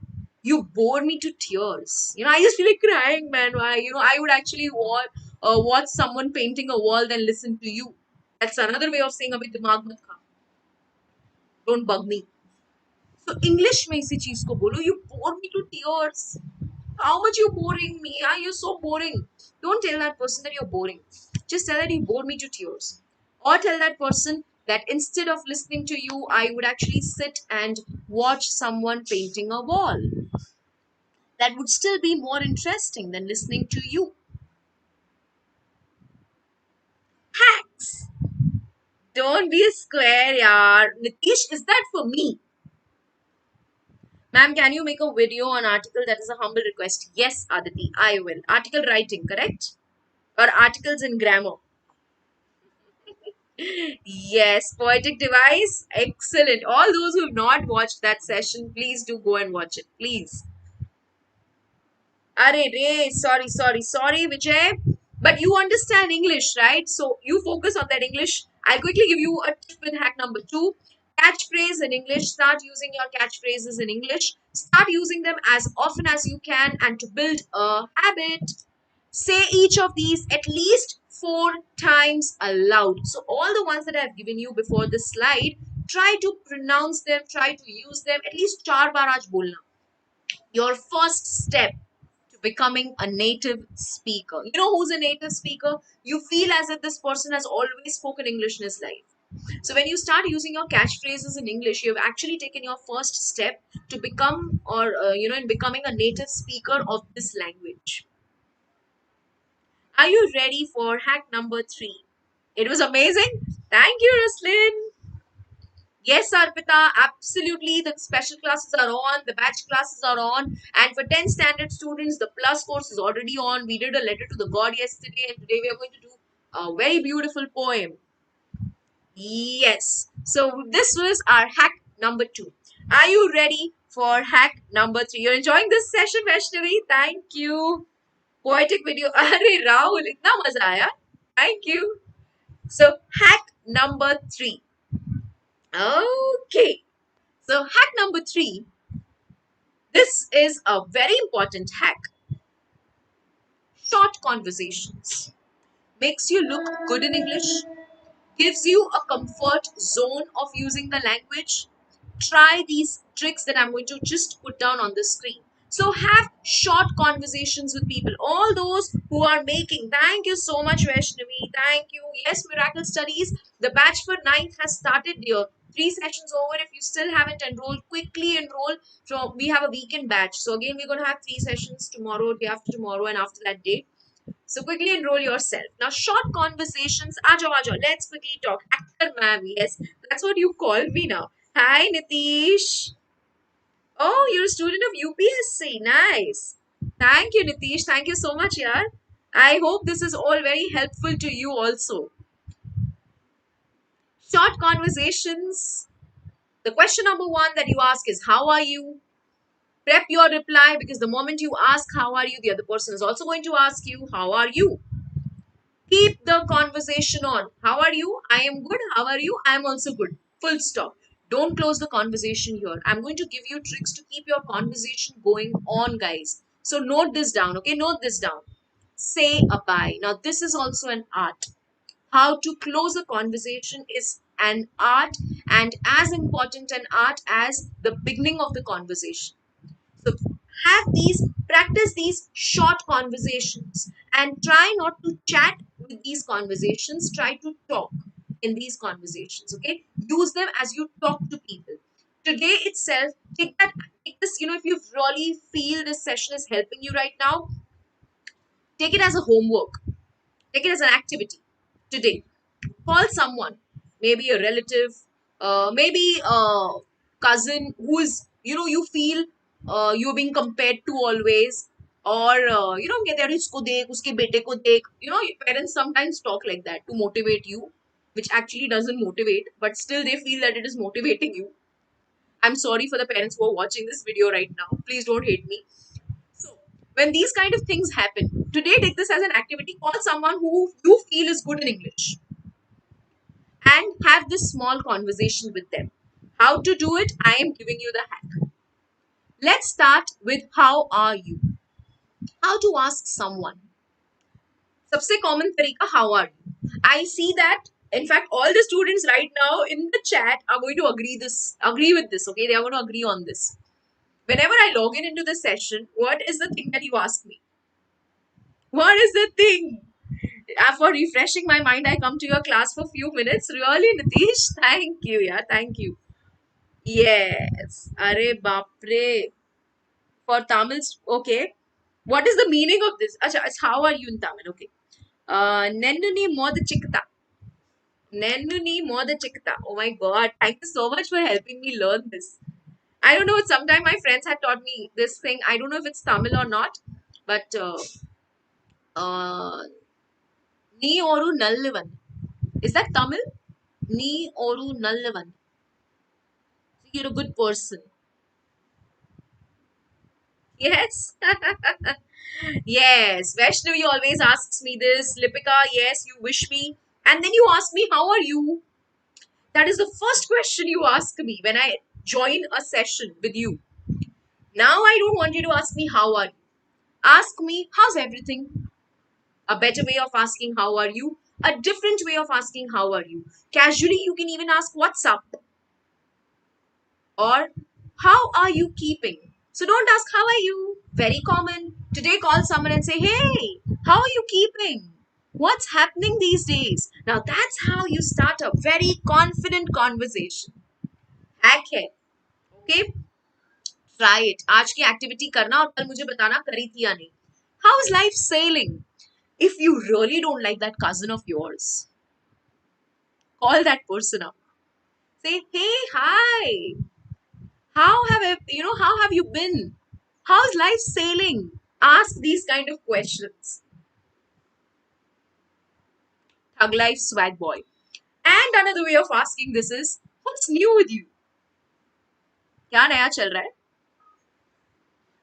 You bore me to tears. I just feel like crying, man. Why? I would actually watch someone painting a wall than listen to you. That's another way of saying abhi dimag mat kha. Don't bug me. So English में इसी चीज को बोलो. You bore me to tears. How much you boring me? You're so boring. Don't tell that person that you're boring. Just tell that you bore me to tears. Or tell that person that instead of listening to you, I would actually sit and watch someone painting a wall. That would still be more interesting than listening to you. Hacks. Don't be a square, yaar. Nitish, is that for me? Ma'am, can you make a video on article? That is a humble request. Yes, Aditi, I will. Article writing, correct? Or articles in grammar. Yes, poetic device. Excellent. All those who have not watched that session, please do go and watch it. Please. Are re, sorry, Vijay. But you understand English, right? So you focus on that English. I'll quickly give you a tip with hack number 2. Catchphrase in English. Start using your catchphrases in English. Start using them as often as you can and to build a habit. Say each of these at least 4 times aloud. So all the ones that I've given you before this slide, try to pronounce them, try to use them. At least 4 बार आज बोलना. Your first step to becoming a native speaker. You know who's a native speaker? You feel as if this person has always spoken English in his life. So when you start using your catchphrases in English, you have actually taken your first step to become, or in becoming a native speaker of this language. Are you ready for hack number 3? It was amazing. Thank you, Ruslin. Yes, Arpita, absolutely. The special classes are on, the batch classes are on, and for 10 standard students, the plus course is already on. We did a letter to the God yesterday, and today we are going to do a very beautiful poem. Yes. So this was our hack number 2. Are you ready for hack number 3? You're enjoying this session, Vaishnavi? Thank you. Poetic video. Arey Rahul, itna maza aaya. Thank you. So hack number 3. Okay. So hack number 3. This is a very important hack. Short conversations. Makes you look good in English, gives you a comfort zone of using the language. Try these tricks that I'm going to just put down on the screen. So have short conversations with people. All those who are making, thank you so much, Vaishnavi. Thank you. Yes, Miracle Studies. The batch for 9th has started here. 3 sessions over. If you still haven't enrolled, quickly enroll. So we have a weekend batch. So again, we're going to have 3 sessions tomorrow, day after tomorrow, and after that day. So quickly enroll yourself. Now, short conversations. Aajo, aajo. Let's quickly talk. Actor ma'am. Yes, that's what you call me now. Hi, Nitish. Oh, you're a student of UPSC. Nice. Thank you, Nitish. Thank you so much, yaar. I hope this is all very helpful to you also. Short conversations. The question number 1 that you ask is, how are you? Prep your reply, because the moment you ask, how are you, the other person is also going to ask you, how are you? Keep the conversation on. How are you? I am good. How are you? I am also good. Full stop. Don't close the conversation here. I'm going to give you tricks to keep your conversation going on, guys. So note this down, okay? Note this down. Say a bye. Now, this is also an art. How to close a conversation is an art, and as important an art as the beginning of the conversation. So practice these short conversations, and try not to chat with these conversations. Try to talk in these conversations. Okay, use them as you talk to people. Today itself, take this. If you really feel this session is helping you right now, take it as a homework. Take it as an activity today. Call someone, maybe a relative, maybe a cousin who is, you feel you're being compared to always, or कहते हैं, "अरे, इसको देख, उसके बेटे को देख." Your parents sometimes talk like that to motivate you, which actually doesn't motivate, but still they feel that it is motivating you. I'm sorry for the parents who are watching this video right now. Please don't hate me. So when these kind of things happen, today take this as an activity. Call someone who you feel is good in English and have this small conversation with them. How to do it? I am giving you the hack. Let's start with how are you? How to ask someone. सबसे common तरीका how are you? I see that in fact all the students right now in the chat are going to agree with this. Okay, they are going to agree on this. Whenever I log in into the session, what is the thing that you ask me? What is the thing? For refreshing my mind, I come to your class for a few minutes. Really, Nitish? Thank you, yeah, thank you. Yes. Are bapre. For Tamil, okay. What is the meaning of this? Acha, how are you in Tamil? Okay. Nennuni moda chikta. Nennuni moda chikta. Oh my god. Thank you so much for helping me learn this. I don't know. Sometime my friends had taught me this thing. I don't know if it's Tamil or not. But uh, Ni oru nallivan. Is that Tamil? Ni oru nallivan. You're a good person. Yes. Yes. Vaishnavi always asks me this. Lipika, yes, you wish me. And then you ask me, how are you? That is the first question you ask me when I join a session with you. Now I don't want you to ask me, how are you? Ask me, how's everything? A better way of asking, how are you? A different way of asking, how are you? Casually, you can even ask, what's up? Or, how are you keeping? So don't ask, how are you? Very common. Today call someone and say, hey, how are you keeping? What's happening these days? Now that's how you start a very confident conversation. Hack है. Okay? Try it. आज की activity करना और कल मुझे बताना करी थी या नहीं. How is life sailing? If you really don't like that cousin of yours, call that person up. Say, hey, hi. How have you been? How's life sailing? Ask these kind of questions. Thug life swag boy. And another way of asking this is, what's new with you? क्या नया चल रहा है?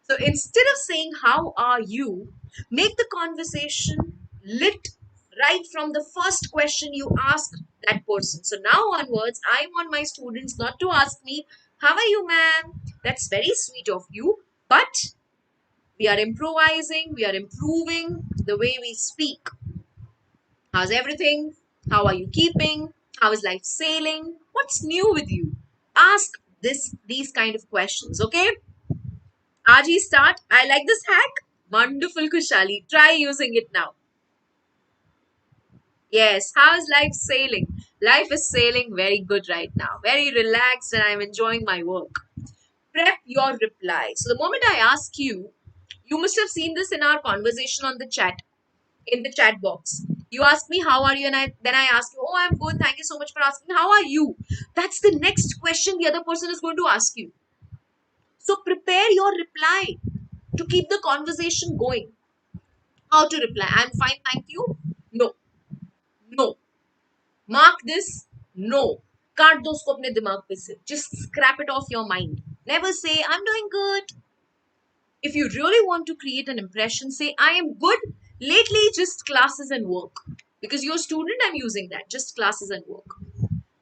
So instead of saying, how are you? Make the conversation lit right from the first question you ask that person. So now onwards, I want my students not to ask me, how are you, ma'am? That's very sweet of you. But we are improvising, we are improving the way we speak. How's everything? How are you keeping? How is life sailing? What's new with you? Ask these kind of questions, okay? Aaj hi start. I like this hack. Wonderful, Kushali. Try using it now. Yes, how is life sailing? Life is sailing very good right now. Very relaxed and I'm enjoying my work. Prep your reply. So the moment I ask you, you must have seen this in our conversation on the chat, in the chat box. You ask me, how are you? And then I ask you, oh, I'm good. Thank you so much for asking. How are you? That's the next question the other person is going to ask you. So prepare your reply to keep the conversation going. How to reply? I'm fine, thank you. No, no. Mark this. No. काट दो उसको अपने दिमाग पे से. Just scrap it off your mind. Never say, I'm doing good. If you really want to create an impression, say, I am good. Lately, just classes and work. Because you're a student, I'm using that. Just classes and work.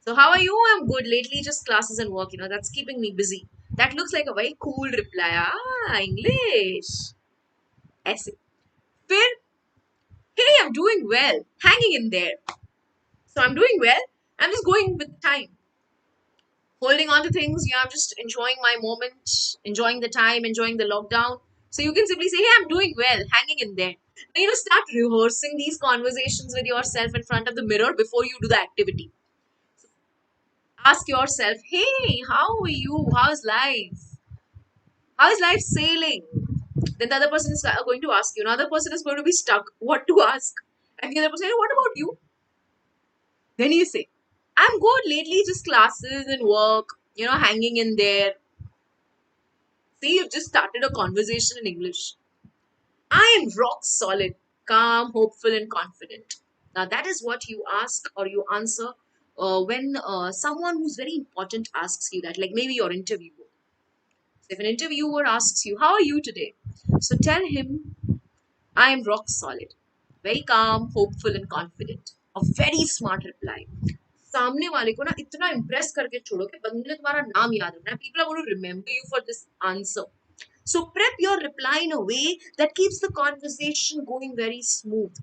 So, how are you? I'm good. Lately, just classes and work. That's keeping me busy. That looks like a very cool reply. Ah, English. Essay. फिर, hey, I'm doing well. Hanging in there. So, I'm doing well. I'm just going with the time. Holding on to things. I'm just enjoying my moment, enjoying the time, enjoying the lockdown. So you can simply say, hey, I'm doing well, hanging in there. Now, start rehearsing these conversations with yourself in front of the mirror before you do the activity. Ask yourself, hey, how are you? How's life? How is life sailing? Then the other person is going to ask you. Another person is going to be stuck. What to ask? And the other person, hey, what about you? Then you say, I'm good lately, just classes and work, hanging in there. See, you've just started a conversation in English. I am rock solid, calm, hopeful, and confident. Now, that is what you ask or you answer when someone who's very important asks you that, like maybe your interviewer. So, if an interviewer asks you, how are you today? So, tell him, I am rock solid, very calm, hopeful, and confident. A very smart reply. सामने वाले को ना इतना impress करके छोड़ो कि बंदे ने तुम्हारा नाम याद रखना है. People are going to remember you for this answer. So prep your reply in a way that keeps the conversation going very smooth.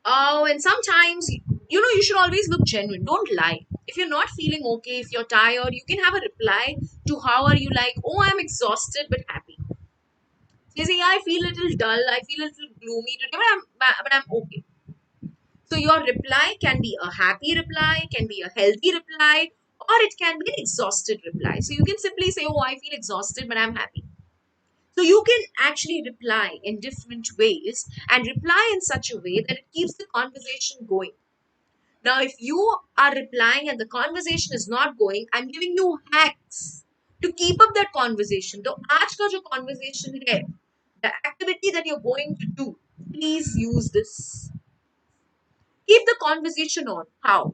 Oh, and sometimes, you should always look genuine. Don't lie. If you're not feeling okay, if you're tired, you can have a reply to how are you, like, oh, I'm exhausted but happy. So you say, yeah, I feel a little dull, I feel a little gloomy today, but I'm okay. So your reply can be a happy reply, can be a healthy reply, or it can be an exhausted reply. So you can simply say, oh, I feel exhausted, but I'm happy. So you can actually reply in different ways and reply in such a way that it keeps the conversation going. Now, if you are replying and the conversation is not going, I'm giving you hacks to keep up that conversation. So, आज का जो conversation है, the activity that you're going to do, please use this. Keep the conversation on. How?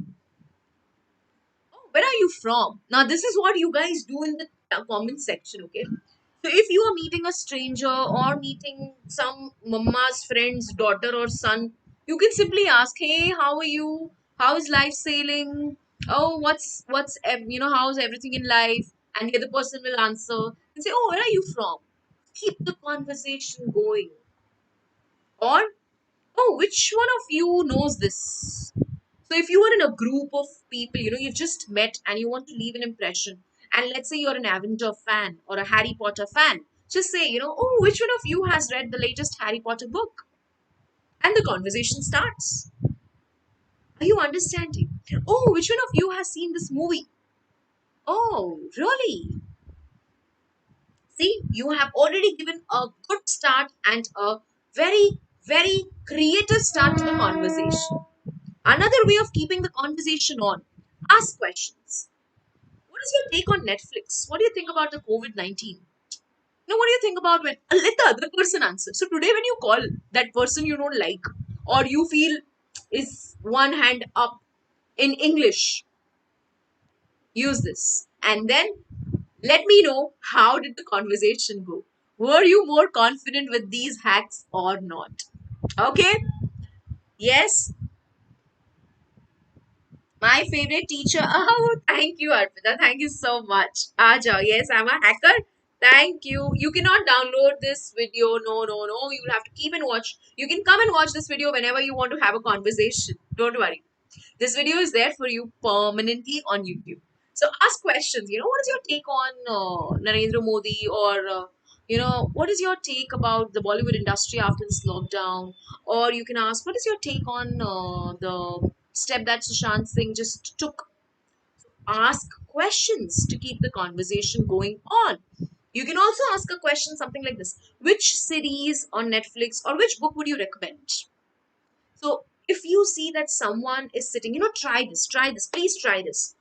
Where are you from? Now, this is what you guys do in the comment section, okay? So, if you are meeting a stranger or meeting some mama's friend's daughter or son, you can simply ask, "Hey, how are you? How is life sailing? Oh, how's everything in life?" And the other person will answer and say, "Oh, where are you from?" Keep the conversation going. Or, oh, which one of you knows this? So if you are in a group of people, you've just met and you want to leave an impression And let's say you're an Avenger fan or a Harry Potter fan. Just say, oh, which one of you has read the latest Harry Potter book? And the conversation starts. Are you understanding? Oh, which one of you has seen this movie? Oh, really? See, you have already given a good start and a very, very creative start to the conversation. Another way of keeping the conversation on, ask questions. What is your take on Netflix? What do you think about the COVID-19? What do you think about when let the other person answer? So today when you call that person you don't like or you feel is one hand up in English, use this. And then let me know how did the conversation go. Were you more confident with these hacks or not? Okay? Yes, my favorite teacher. Oh, thank you, Arpita. Thank you so much. Aja, yes, I'm a hacker. Thank you. You cannot download this video. No, no, no. You will have to keep and watch. You can come and watch this video whenever you want to have a conversation. Don't worry. This video is there for you permanently on YouTube. So ask questions. What is your take on Narendra Modi or what is your take about the Bollywood industry after this lockdown? Or you can ask, what is your take on the step that Sushant Singh just took? Ask questions to keep the conversation going on. You can also ask a question something like this: which series on Netflix or which book would you recommend? So if you see that someone is sitting, try this, please try this.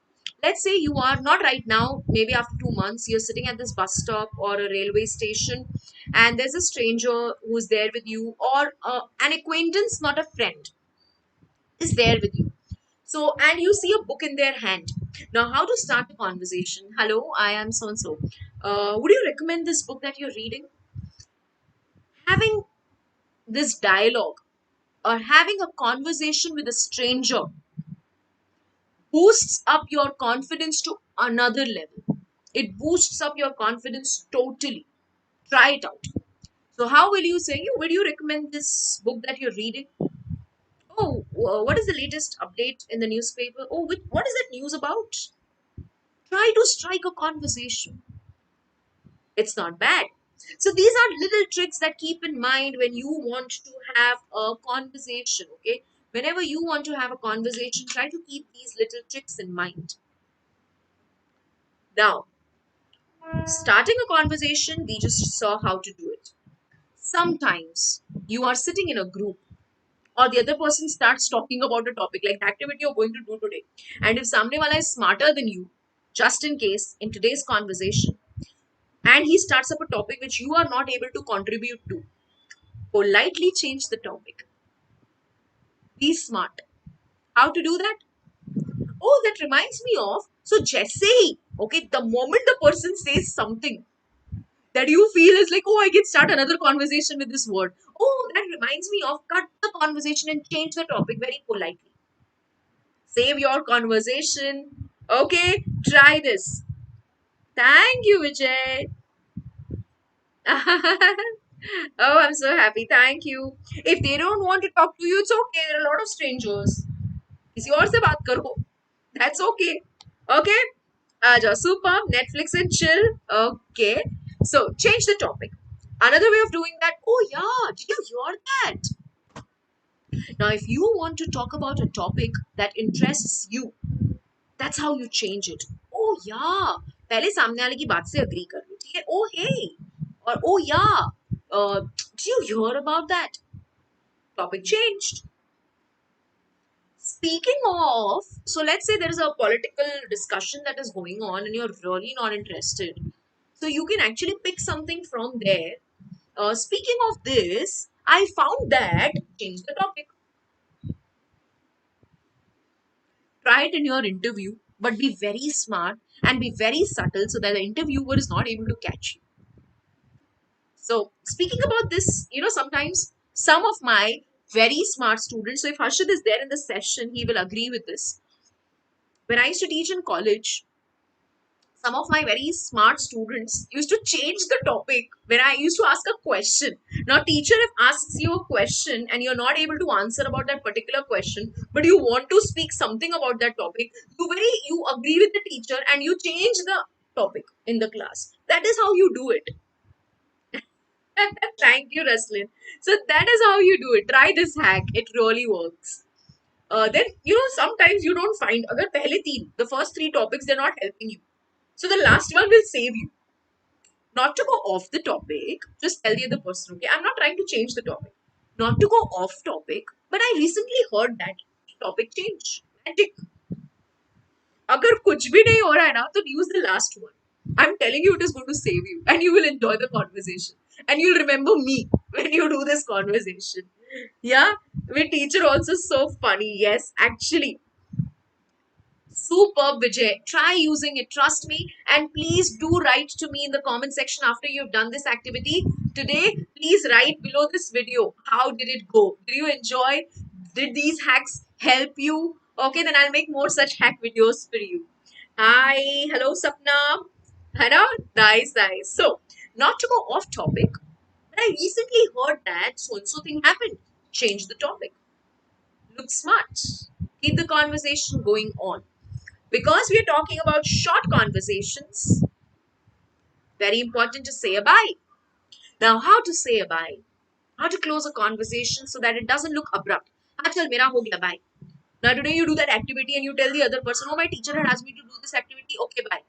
Let's say you are not right now, maybe after 2 months, you're sitting at this bus stop or a railway station, and there's a stranger who's there with you, or an acquaintance, not a friend, is there with you. So, and you see a book in their hand. Now, how to start a conversation? Hello, I am so and so. Would you recommend this book that you're reading? Having this dialogue or having a conversation with a stranger boosts up your confidence to another level. It boosts up your confidence totally. Try it out. So, how will you say? Will you recommend this book that you're reading? Oh, what is the latest update in the newspaper? Oh, what is that news about? Try to strike a conversation. It's not bad. So, these are little tricks that keep in mind when you want to have a conversation. Okay, whenever you want to have a conversation, try to keep these little tricks in mind. Now, starting a conversation, we just saw how to do it. Sometimes you are sitting in a group or the other person starts talking about a topic like the activity you're going to do today. And if Samne wala is smarter than you, just in case in today's conversation, and he starts up a topic which you are not able to contribute to, politely change the topic. Be smart. How to do that? Oh, that reminds me of, so Jesse, okay, the moment the person says something that you feel is like, oh, I can start another conversation with this word. Oh, that reminds me of, cut the conversation and change the topic very politely. Save your conversation. Okay, try this. Thank you, Vijay. Oh, I'm so happy. Thank you. If they don't want to talk to you, it's okay. There are a lot of strangers. किसी और से बात करो. That's okay. Okay. Aja, superb. Netflix and chill. Okay. So change the topic. Another way of doing that. Oh yeah, did you hear that? Now, if you want to talk about a topic that interests you, that's how you change it. Oh yeah, पहले सामने वाले की बात से agree कर लो, ठीक है? Oh hey, or oh yeah, did you hear about that? Topic changed. Speaking of, so let's say there is a political discussion that is going on and you're really not interested. So you can actually pick something from there. Speaking of this, I found that change the topic. Try it in your interview, but be very smart and be very subtle so that the interviewer is not able to catch you. So, speaking about this, sometimes some of my very smart students, so if Harshad is there in the session, he will agree with this. When I used to teach in college, some of my very smart students used to change the topic when I used to ask a question. Now, teacher if asks you a question and you're not able to answer about that particular question, but you want to speak something about that topic, you agree with the teacher and you change the topic in the class. That is how you do it. Thank you, Raslin. So that is how you do it. Try this hack. It really works. Then sometimes you don't find agar pehle teen, the first three topics they're not helping you. So the last one will save you. Not to go off the topic, just tell the other person, okay? I'm not trying to change the topic. Not to go off topic, but I recently heard that topic change. Magic. अगर कुछ भी नहीं हो रहा है ना तो use the last one. I'm telling you it is going to save you and you will enjoy the conversation and you'll remember me when you do this conversation. Yeah, my teacher also so funny. Yes, actually. Superb, Vijay. Try using it. Trust me. And please do write to me in the comment section after you've done this activity today. Please write below this video. How did it go? Did you enjoy? Did these hacks help you? Okay, then I'll make more such hack videos for you. Hi. Hello, Sapna. Hello. Nice, nice. So, not to go off topic, but I recently heard that so-and-so thing happened. Change the topic. Look smart. Keep the conversation going on. Because we are talking about short conversations, very important to say a bye. Now, how to say a bye? How to close a conversation so that it doesn't look abrupt. Achal, mera ho gaya, bye. Now, today you do that activity and you tell the other person, oh, my teacher had asked me to do this activity, okay, bye.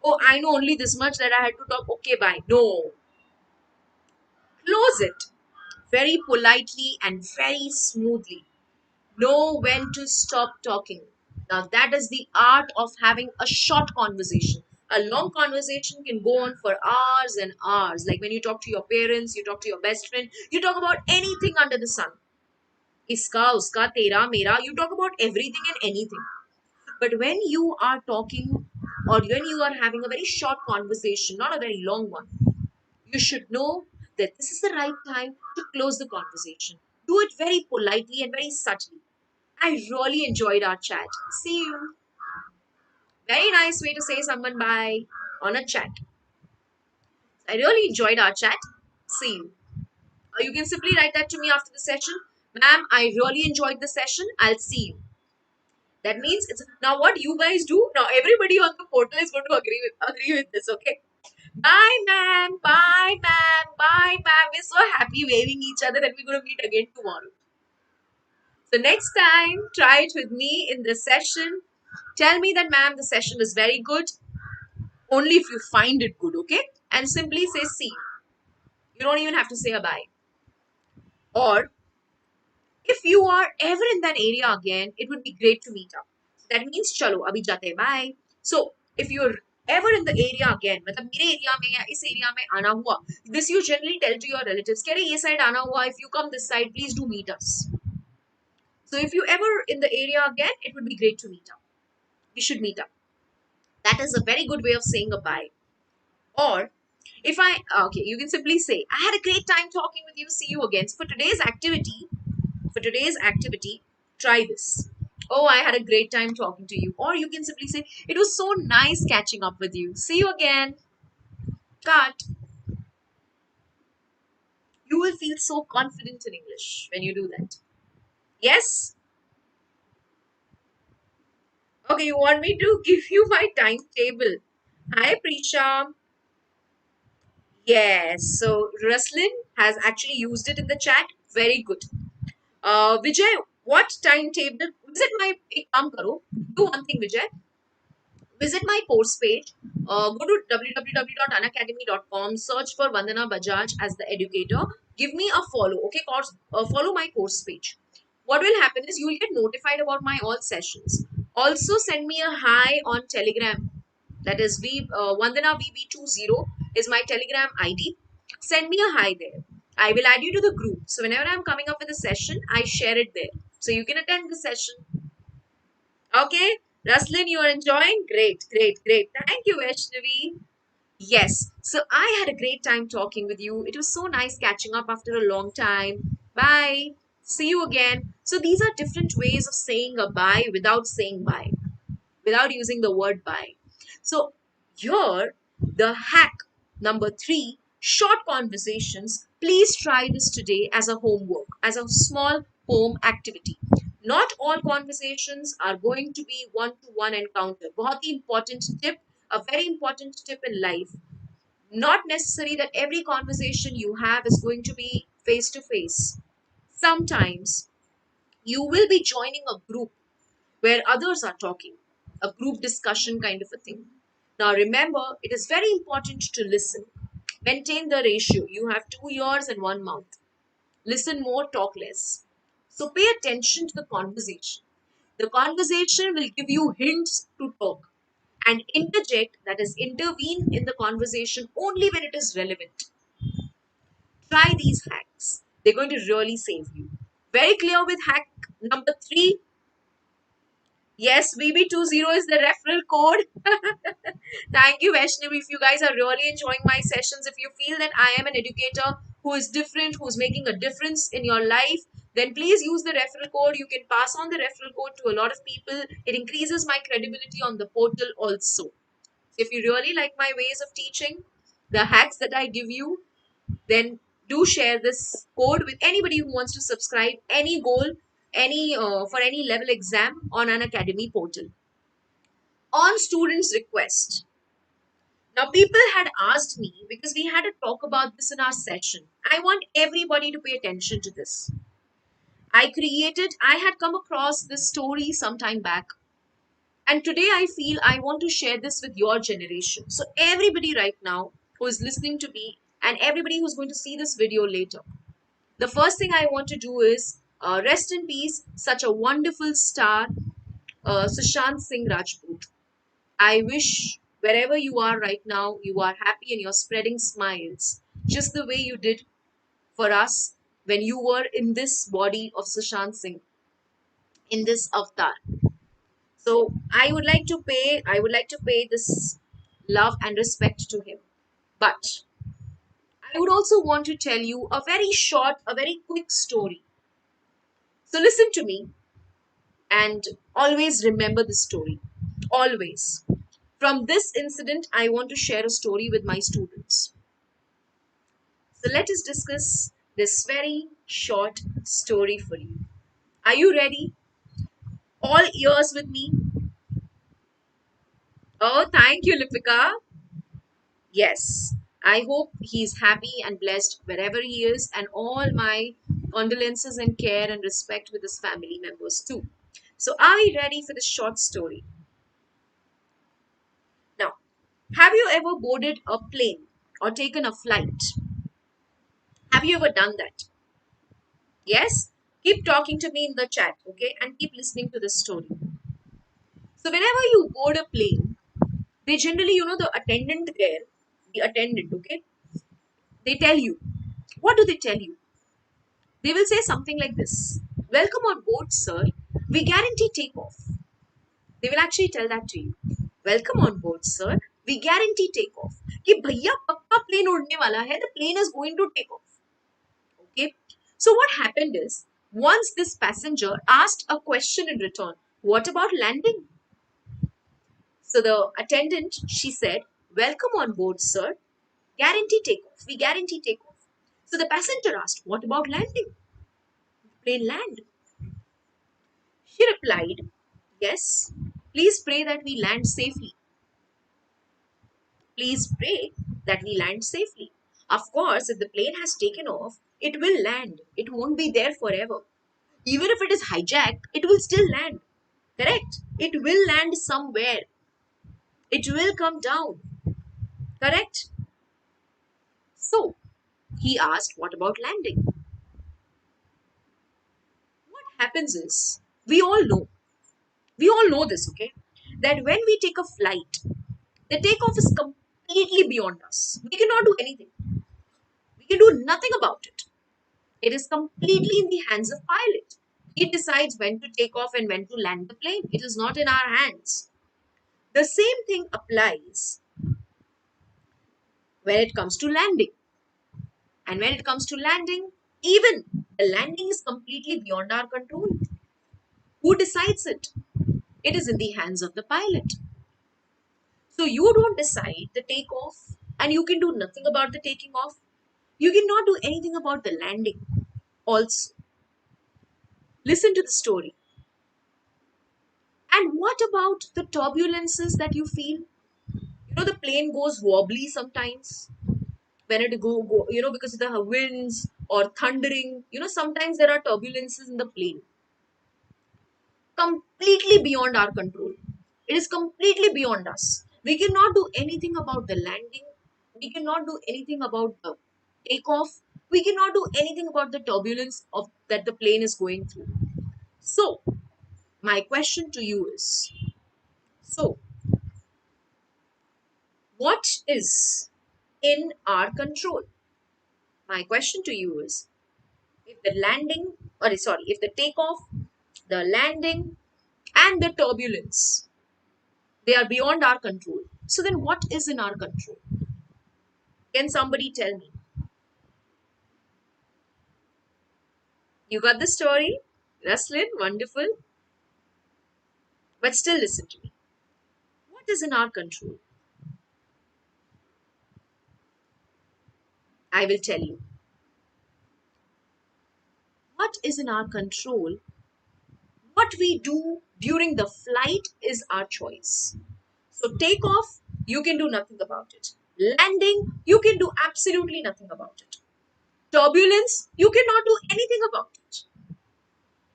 Oh, I know only this much that I had to talk, okay, bye. No. Close it very politely and very smoothly. Know when to stop talking. Now, that is the art of having a short conversation. A long conversation can go on for hours and hours. Like when you talk to your parents, you talk to your best friend, you talk about anything under the sun. Iska, uska, tera, mera, you talk about everything and anything. But when you are talking or when you are having a very short conversation, not a very long one, you should know that this is the right time to close the conversation. Do it very politely and very subtly. I really enjoyed our chat. See you. Very nice way to say someone bye on a chat. I really enjoyed our chat. See you. Or you can simply write that to me after the session. Ma'am, I really enjoyed the session. I'll see you. That means it's now what you guys do. Now everybody on the portal is going to agree with this, okay? Bye, ma'am. Bye, ma'am. Bye, ma'am. We're so happy waving each other that we're going to meet again tomorrow. So next time, try it with me in the session. Tell me that, ma'am, the session was very good. Only if you find it good, okay? And simply say see. You don't even have to say a bye. Or if you are ever in that area again, it would be great to meet up. That means chalo, abhi jate, bye. So if you're ever in the area again, मतलब मेरे area में या इस area में आना हुआ, this you generally tell to your relatives, कि अरे ये side आना हुआ, if you come this side, please do meet us. So if you ever in the area again, it would be great to meet up. We should meet up. That is a very good way of saying a bye. Or if okay, you can simply say, I had a great time talking with you. See you again. So for today's activity, try this. Oh, I had a great time talking to you. Or you can simply say, it was so nice catching up with you. See you again. Cut. You will feel so confident in English when you do that. Yes? Okay, you want me to give you my timetable. Hi, Prisha. Yes, so Ruslin has actually used it in the chat. Very good. Vijay, what timetable? Visit my ek kaam karo. Do one thing, Vijay. Visit my course page. Go to www.unacademy.com. Search for Vandana Bajaj as the educator. Give me a follow. Okay, follow my course page. What will happen is you will get notified about my all sessions. Also, send me a hi on Telegram. That is Vandana VB20 is my Telegram ID. Send me a hi there. I will add you to the group. So whenever I'm coming up with a session, I share it there. So you can attend the session. Okay. Raslin, you are enjoying? Great, great, great. Thank you, Vaishnavi. Yes. So I had a great time talking with you. It was so nice catching up after a long time. Bye. See you again. So these are different ways of saying a bye without saying bye, without using the word bye. So here, the hack number 3, short conversations. Please try this today as a homework, as a small home activity. Not all conversations are going to be one-to-one encounter. बहुत ही important tip. a very important tip in life. Not necessary that every conversation you have is going to be face to face. Sometimes you will be joining a group where others are talking, a group discussion kind of a thing. Now, remember, it is very important to listen. Maintain the ratio. You have 2 ears and one mouth. Listen more, talk less. So, pay attention to the conversation. The conversation will give you hints to talk and interject, that is, intervene in the conversation only when it is relevant. Try these hacks, they're going to really save you. Very clear with hack number 3? Yes, VB20 is the referral code. Thank you, Vaishnavi. If you guys are really enjoying my sessions, if you feel that I am an educator who is different, who's making a difference in your life, then please use the referral code. You can pass on the referral code to a lot of people. It increases my credibility on the portal also. If you really like my ways of teaching, the hacks that I give you, then do share this code with anybody who wants to subscribe any goal, any for any level exam on Unacademy portal. On students' request. Now, people had asked me because we had a talk about this in our session. I want everybody to pay attention to this. I had come across this story some time back, and today I feel I want to share this with your generation. So, everybody right now who is listening to me and everybody who's going to see this video later, the first thing I want to do is rest in peace, such a wonderful star, Sushant Singh Rajput. I wish wherever you are right now, you are happy and you're spreading smiles, just the way you did for us when you were in this body of Sushant Singh, in this avatar. So I would like to pay this love and respect to him. But I would also want to tell you a very short, a very quick story. So listen to me and always remember the story. Always. From this incident, I want to share a story with my students. So let us discuss this very short story for you. Are you ready? All ears with me? Oh, thank you, Lipika. Yes. I hope he's happy and blessed wherever he is, and all my condolences and care and respect with his family members too. So, are we ready for this short story? Now, have you ever boarded a plane or taken a flight? Have you ever done that? Yes? Keep talking to me in the chat, okay? And keep listening to this story. So, whenever you board a plane, they generally, the attendant there, the attendant, okay? They tell you. What do they tell you? They will say something like this: Welcome on board, sir. We guarantee takeoff. They will actually tell that to you. Welcome on board, sir. We guarantee takeoff. कि भैया पक्का plane उड़ने वाला है. The plane is going to take off. Okay. So what happened is, once this passenger asked a question in return, what about landing? So the attendant, she said, Welcome on board, sir. Guarantee takeoff. We guarantee takeoff. So the passenger asked, What about landing? Plane land. She replied, Yes. Please pray that we land safely. Please pray that we land safely. Of course, if the plane has taken off, it will land. It won't be there forever. Even if it is hijacked, it will still land. Correct? It will land somewhere. It will come down. Correct? So, he asked, What about landing? What happens is, we all know this, okay? That when we take a flight, the takeoff is completely beyond us. We cannot do anything. We can do nothing about it. It is completely in the hands of pilot. He decides when to take off and when to land the plane. It is not in our hands. The same thing applies when it comes to landing. And when it comes to landing, even the landing is completely beyond our control. Who decides it? It is in the hands of the pilot. So you don't decide the takeoff and you can do nothing about the taking off. You cannot do anything about the landing. Also, listen to the story. And what about the turbulences that you feel? The plane goes wobbly sometimes when it go, because of the winds or thundering. Sometimes there are turbulences in the plane, completely beyond our control. It is completely beyond us. We cannot do anything about the landing. We cannot do anything about the takeoff. We cannot do anything about the turbulence of that the plane is going through. So, my question to you is, so what is in our control? My question to you is, if the landing, or sorry, if the takeoff, the landing, and the turbulence, they are beyond our control. So then what is in our control? Can somebody tell me? You got the story? Raslin, wonderful. But still listen to me. What is in our control? I will tell you. What is in our control? What we do during the flight is our choice. So takeoff, you can do nothing about it. Landing, you can do absolutely nothing about it. Turbulence, you cannot do anything about it.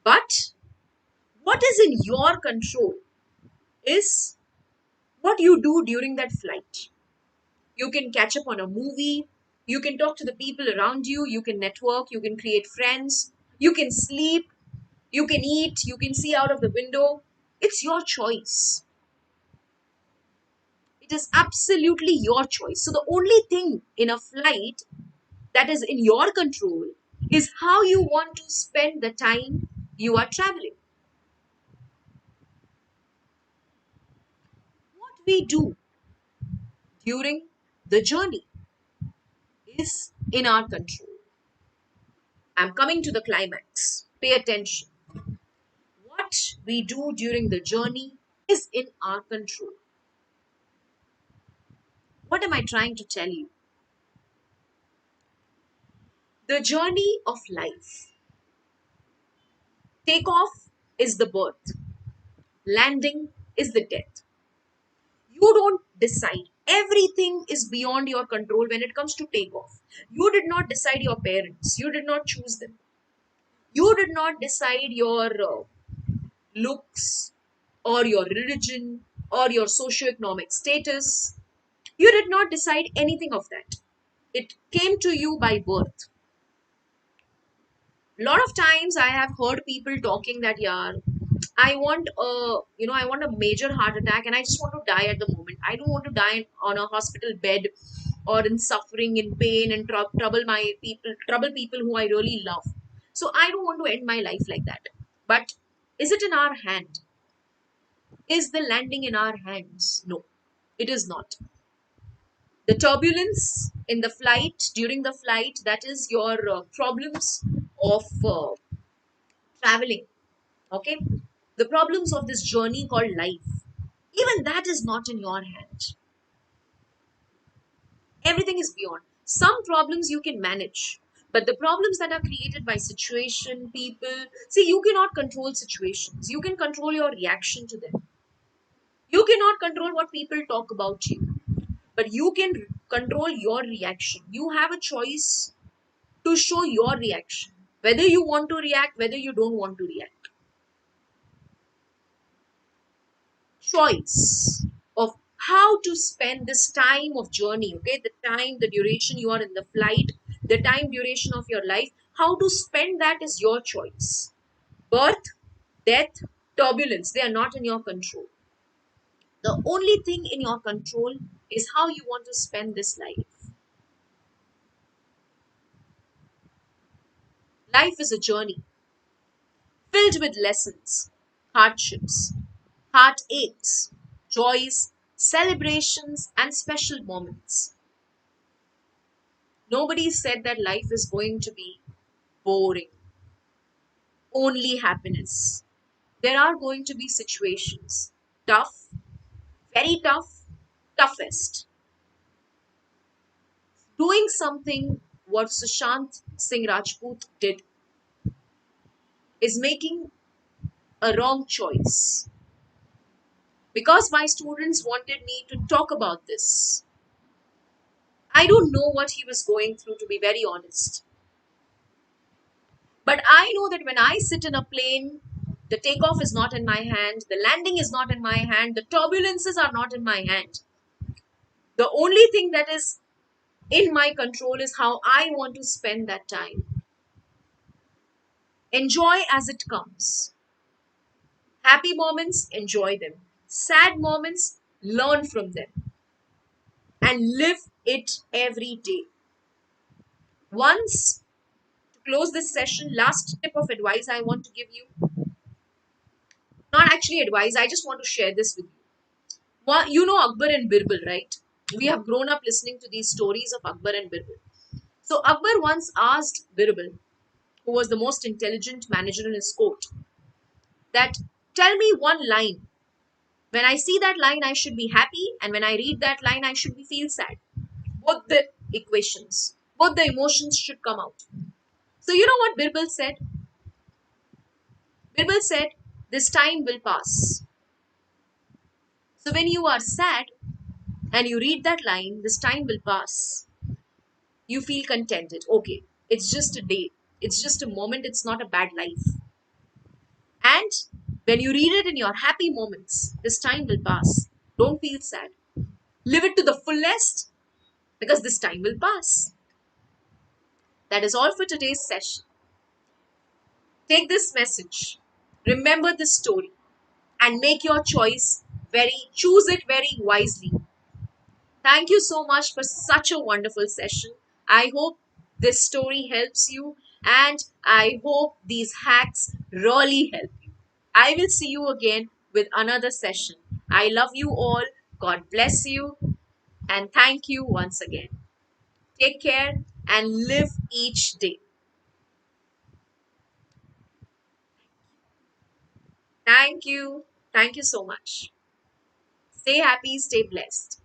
But what is in your control is what you do during that flight. You can catch up on a movie, you can talk to the people around you, you can network, you can create friends, you can sleep, you can eat, you can see out of the window. It's your choice. It is absolutely your choice. So the only thing in a flight that is in your control is how you want to spend the time you are traveling. What we do during the journey is in our control. I'm coming to the climax. Pay attention. What we do during the journey is in our control. What am I trying to tell you? The journey of life. Takeoff is the birth, landing is the death. You don't decide. Everything is beyond your control when it comes to takeoff. You did not decide your parents, you did not choose them. You did not decide your looks or your religion or your socioeconomic status. You did not decide anything of that. It came to you by birth. A lot of times I have heard people talking that, yeah, I want a major heart attack and I just want to die at the moment. I don't want to die on a hospital bed or in suffering, in pain, and trouble people who I really love. So I don't want to end my life like that. But is it in our hand? Is the landing in our hands? No, it is not. The turbulence in the flight, during the flight, that is your problems of traveling. Okay, the problems of this journey called life, even that is not in your hand. Everything is beyond. Some problems you can manage, but the problems that are created by situation, people, see, you cannot control situations. You can control your reaction to them. You cannot control what people talk about you, but you can control your reaction. You have a choice to show your reaction, whether you want to react, whether you don't want to react. Choice of how to spend this time of journey, okay, the time, the duration you are in the flight, the time duration of your life, how to spend that is your choice. Birth, death, turbulence, they are not in your control. The only thing in your control is how you want to spend this life. Life is a journey filled with lessons, hardships, heartaches, joys, celebrations, and special moments. Nobody said that life is going to be boring, only happiness. There are going to be situations, tough, very tough, toughest. Doing something what Sushant Singh Rajput did is making a wrong choice. because my students wanted me to talk about this. I don't know what he was going through, to be very honest. But I know that when I sit in a plane, the takeoff is not in my hand, the landing is not in my hand, the turbulences are not in my hand. The only thing that is in my control is how I want to spend that time. Enjoy as it comes. Happy moments, enjoy them. Sad moments, learn from them. And live it every day. Once, to close this session, last tip of advice I want to give you. Not actually advice, I just want to share this with you. You know Akbar and Birbal, right? We have grown up listening to these stories of Akbar and Birbal. So Akbar once asked Birbal, who was the most intelligent manager in his court, that tell me one line. When I see that line, I should be happy, and when I read that line, I should be feel sad. Both the equations, both the emotions should come out. So you know what Birbal said? Birbal said, "This time will pass." So when you are sad and you read that line, "This time will pass," you feel contented. Okay, it's just a day, it's just a moment, it's not a bad life. And when you read it in your happy moments, "This time will pass." Don't feel sad. Live it to the fullest because this time will pass. That is all for today's session. Take this message, remember this story, and make your choose it very wisely. Thank you so much for such a wonderful session. I hope this story helps you, and I hope these hacks really help you. I will see you again with another session. I love you all. God bless you, and thank you once again. Take care and live each day. Thank you. Thank you so much. Stay happy, stay blessed.